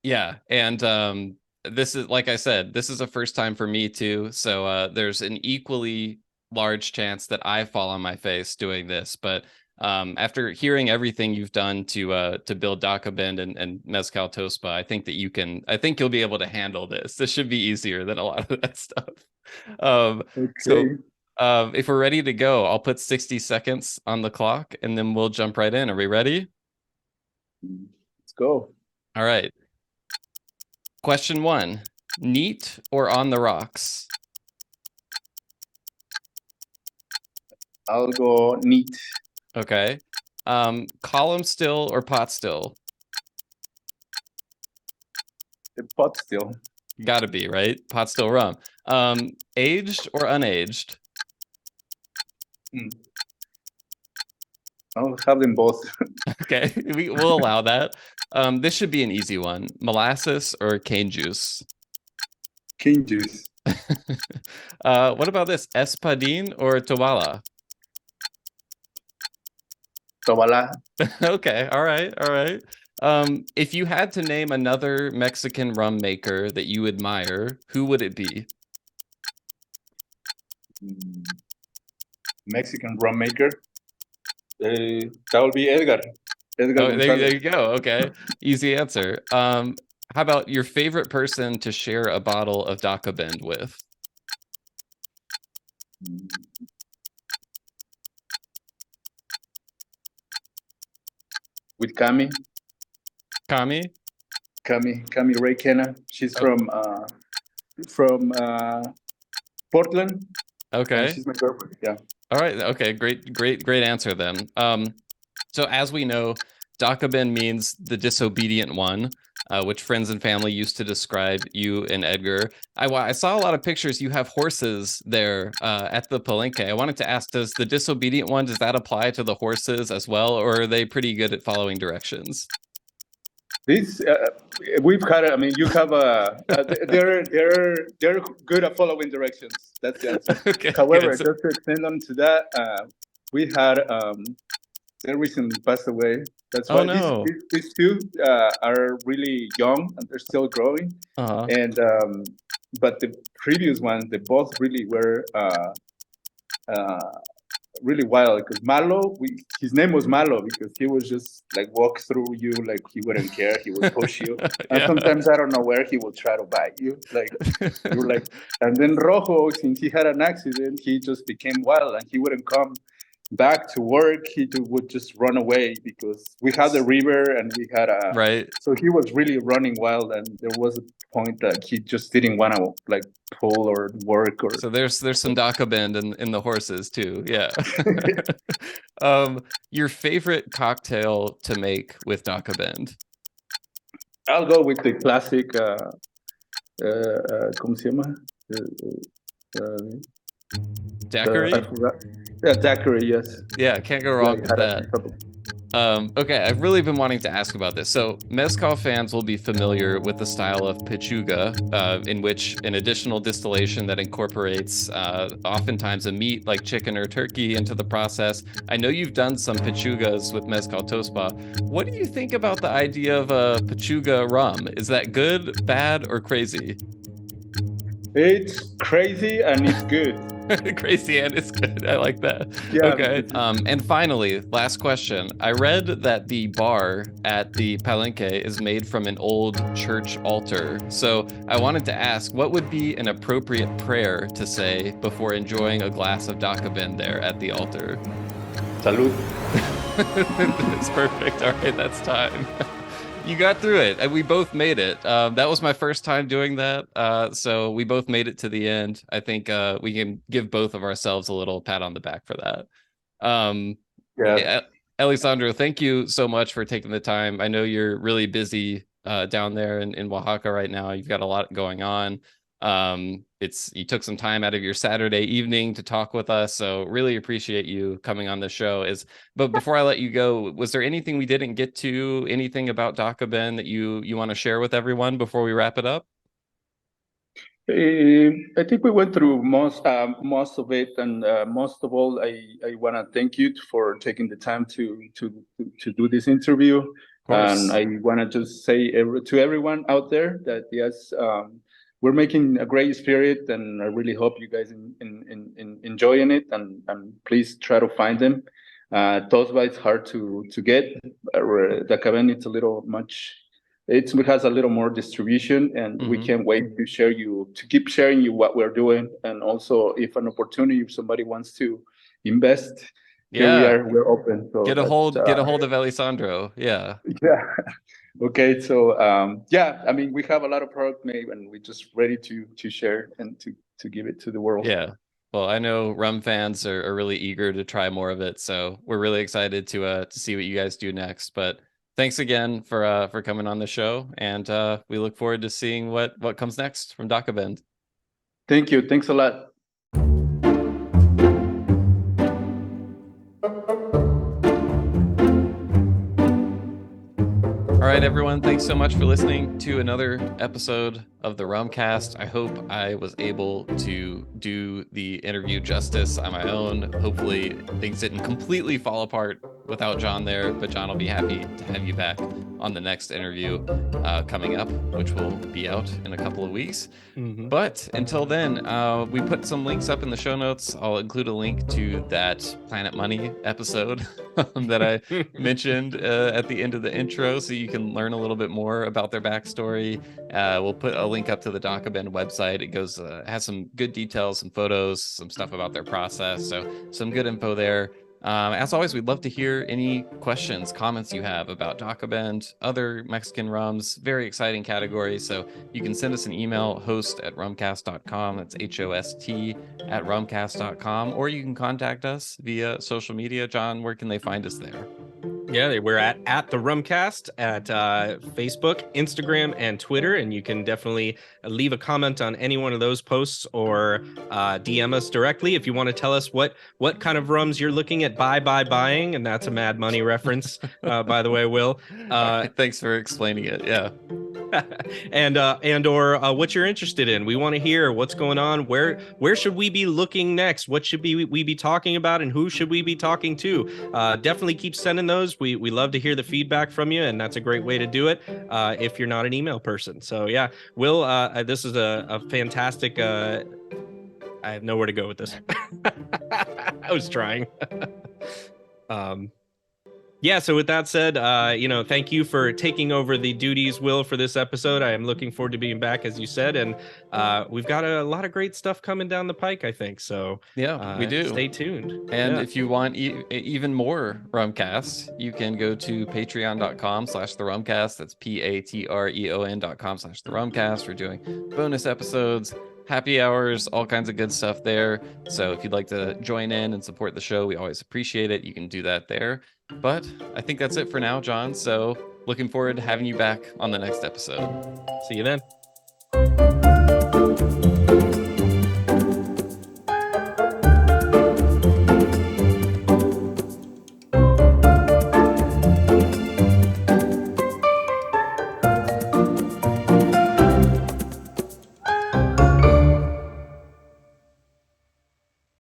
yeah, and this is, like I said, this is a first time for me too. So there's an equally large chance that I fall on my face doing this. But after hearing everything you've done to build Dakabend and Mezcal Tosba, I think you'll be able to handle this. This should be easier than a lot of that stuff. Okay. So if we're ready to go, I'll put 60 seconds on the clock and then we'll jump right in. Are we ready?
Let's go.
All right. Question 1, neat or on the rocks?
I'll go neat.
Okay. Column still or pot still?
The pot still.
Gotta be, right? Pot still rum. Aged or unaged?
I'll have them both.
Okay, we'll allow that. This should be an easy one. Molasses or cane juice?
Cane juice.
What about this? Espadín or Tobala?
Tobala.
Okay, all right. If you had to name another Mexican rum maker that you admire, who would it be?
Mexican rum maker? That would be Edgar.
There you go. Okay, easy answer. How about your favorite person to share a bottle of Dakabend with?
With Cami.
Cami
Ray Kenna. She's from Portland.
Okay.
She's my girlfriend. Yeah.
All right. Okay. Great answer then. So as we know, Dakabend means the disobedient one, which friends and family used to describe you and Edgar. I saw a lot of pictures. You have horses there at the palenque. I wanted to ask, does the disobedient one, does that apply to the horses as well, or are they pretty good at following directions?
These we've had. I mean, you have they're good at following directions. That's the answer. Okay, however, just to extend on to that, we had they recently passed away. That's why these two are really young and they're still growing. And but the previous ones, they both really were really wild. Because Malo, his name was Malo because he was just like walk through you like he wouldn't care. He would push you, and sometimes I don't know where he would try to bite you. Like you were like, and then Rojo, since he had an accident, he just became wild and he wouldn't come back to work. He would just run away because we had the river and we had a
right.
So he was really running wild, and there was a point that he just didn't want to like pull or work. Or
so there's some Dakabend in the horses too. Yeah. Your favorite cocktail to make with Dakabend?
I'll go with the classic. ¿Cómo se llama?
Daiquiri?
Yeah, daiquiri, yes.
Yeah, can't go wrong with that. Okay, I've really been wanting to ask about this. So Mezcal fans will be familiar with the style of pechuga, in which an additional distillation that incorporates oftentimes a meat like chicken or turkey into the process. I know you've done some pechugas with Mezcal Tosba. What do you think about the idea of a pechuga rum? Is that good, bad, or crazy?
It's crazy and it's good.
Crazy and it's good. I like that.
Yeah.
Okay. And finally, last question. I read that the bar at the palenque is made from an old church altar. So I wanted to ask, what would be an appropriate prayer to say before enjoying a glass of Dakabend there at the altar?
Salud.
That's perfect. All right, that's time. You got through it, and we both made it. That was my first time doing that, so we both made it to the end. I think we can give both of ourselves a little pat on the back for that. Elisandro, thank you so much for taking the time. I know you're really busy down there in Oaxaca right now. You've got a lot going on. You took some time out of your Saturday evening to talk with us, so really appreciate you coming on the show. But before I let you go, was there anything we didn't get to, anything about Dakabend that you want to share with everyone before we wrap it up?
I think we went through most of it, and most of all, I want to thank you for taking the time to do this interview. And I want to just say to everyone out there that yes, we're making a great spirit, and I really hope you guys in enjoying it. And please try to find them. Tosba is hard to get. Dakabend it's a little much. It has a little more distribution, and we can't wait to keep sharing you what we're doing. And also, if an opportunity, if somebody wants to invest, here we're open. So
get a hold of Elisandro. Yeah.
Okay. So I mean, we have a lot of product made, and we're just ready to share and to give it to the world.
Yeah. Well, I know rum fans are really eager to try more of it, so we're really excited to see what you guys do next. But thanks again for coming on the show, and we look forward to seeing what comes next from Dakabend.
Thank you. Thanks a lot.
All right, everyone. Thanks so much for listening to another episode of the Rumcast. I hope I was able to do the interview justice on my own. Hopefully things didn't completely fall apart without John there, but John will be happy to have you back on the next interview coming up, which will be out in a couple of weeks. But until then, we put some links up in the show notes. I'll include a link to that Planet Money episode that I mentioned at the end of the intro, so you can learn a little bit more about their backstory. We'll put a link up to the Dakabend website. It goes has some good details, some photos, some stuff about their process, so some good info there. As always, we'd love to hear any questions, comments you have about Dakabend, other Mexican rums, very exciting categories. So you can send us an email, host@rumcast.com. That's HOST@rumcast.com. Or you can contact us via social media. John, where can they find us there?
Yeah, we're at the Rumcast at Facebook, Instagram, and Twitter, and you can definitely leave a comment on any one of those posts or DM us directly if you want to tell us what kind of rums you're looking at buying, and that's a Mad Money reference, by the way, Will.
Thanks for explaining it. Yeah.
and or what you're interested in. We want to hear what's going on. Where should we be looking next? What should we be talking about, and who should we be talking to? Definitely keep sending those. We love to hear the feedback from you, and that's a great way to do it if you're not an email person. So yeah, Will, this is a fantastic. I have nowhere to go with this. I was trying. Yeah, so with that said, thank you for taking over the duties, Will, for this episode. I am looking forward to being back, as you said, and we've got a lot of great stuff coming down the pike, I think. So
yeah, we do.
Stay tuned.
And if you want even more Rumcasts, you can go to patreon.com/therumcast. That's patreon.com/therumcast. We're doing bonus episodes, happy hours, all kinds of good stuff there. So if you'd like to join in and support the show, we always appreciate it. You can do that there. But I think that's it for now, John. So looking forward to having you back on the next episode.
See you then.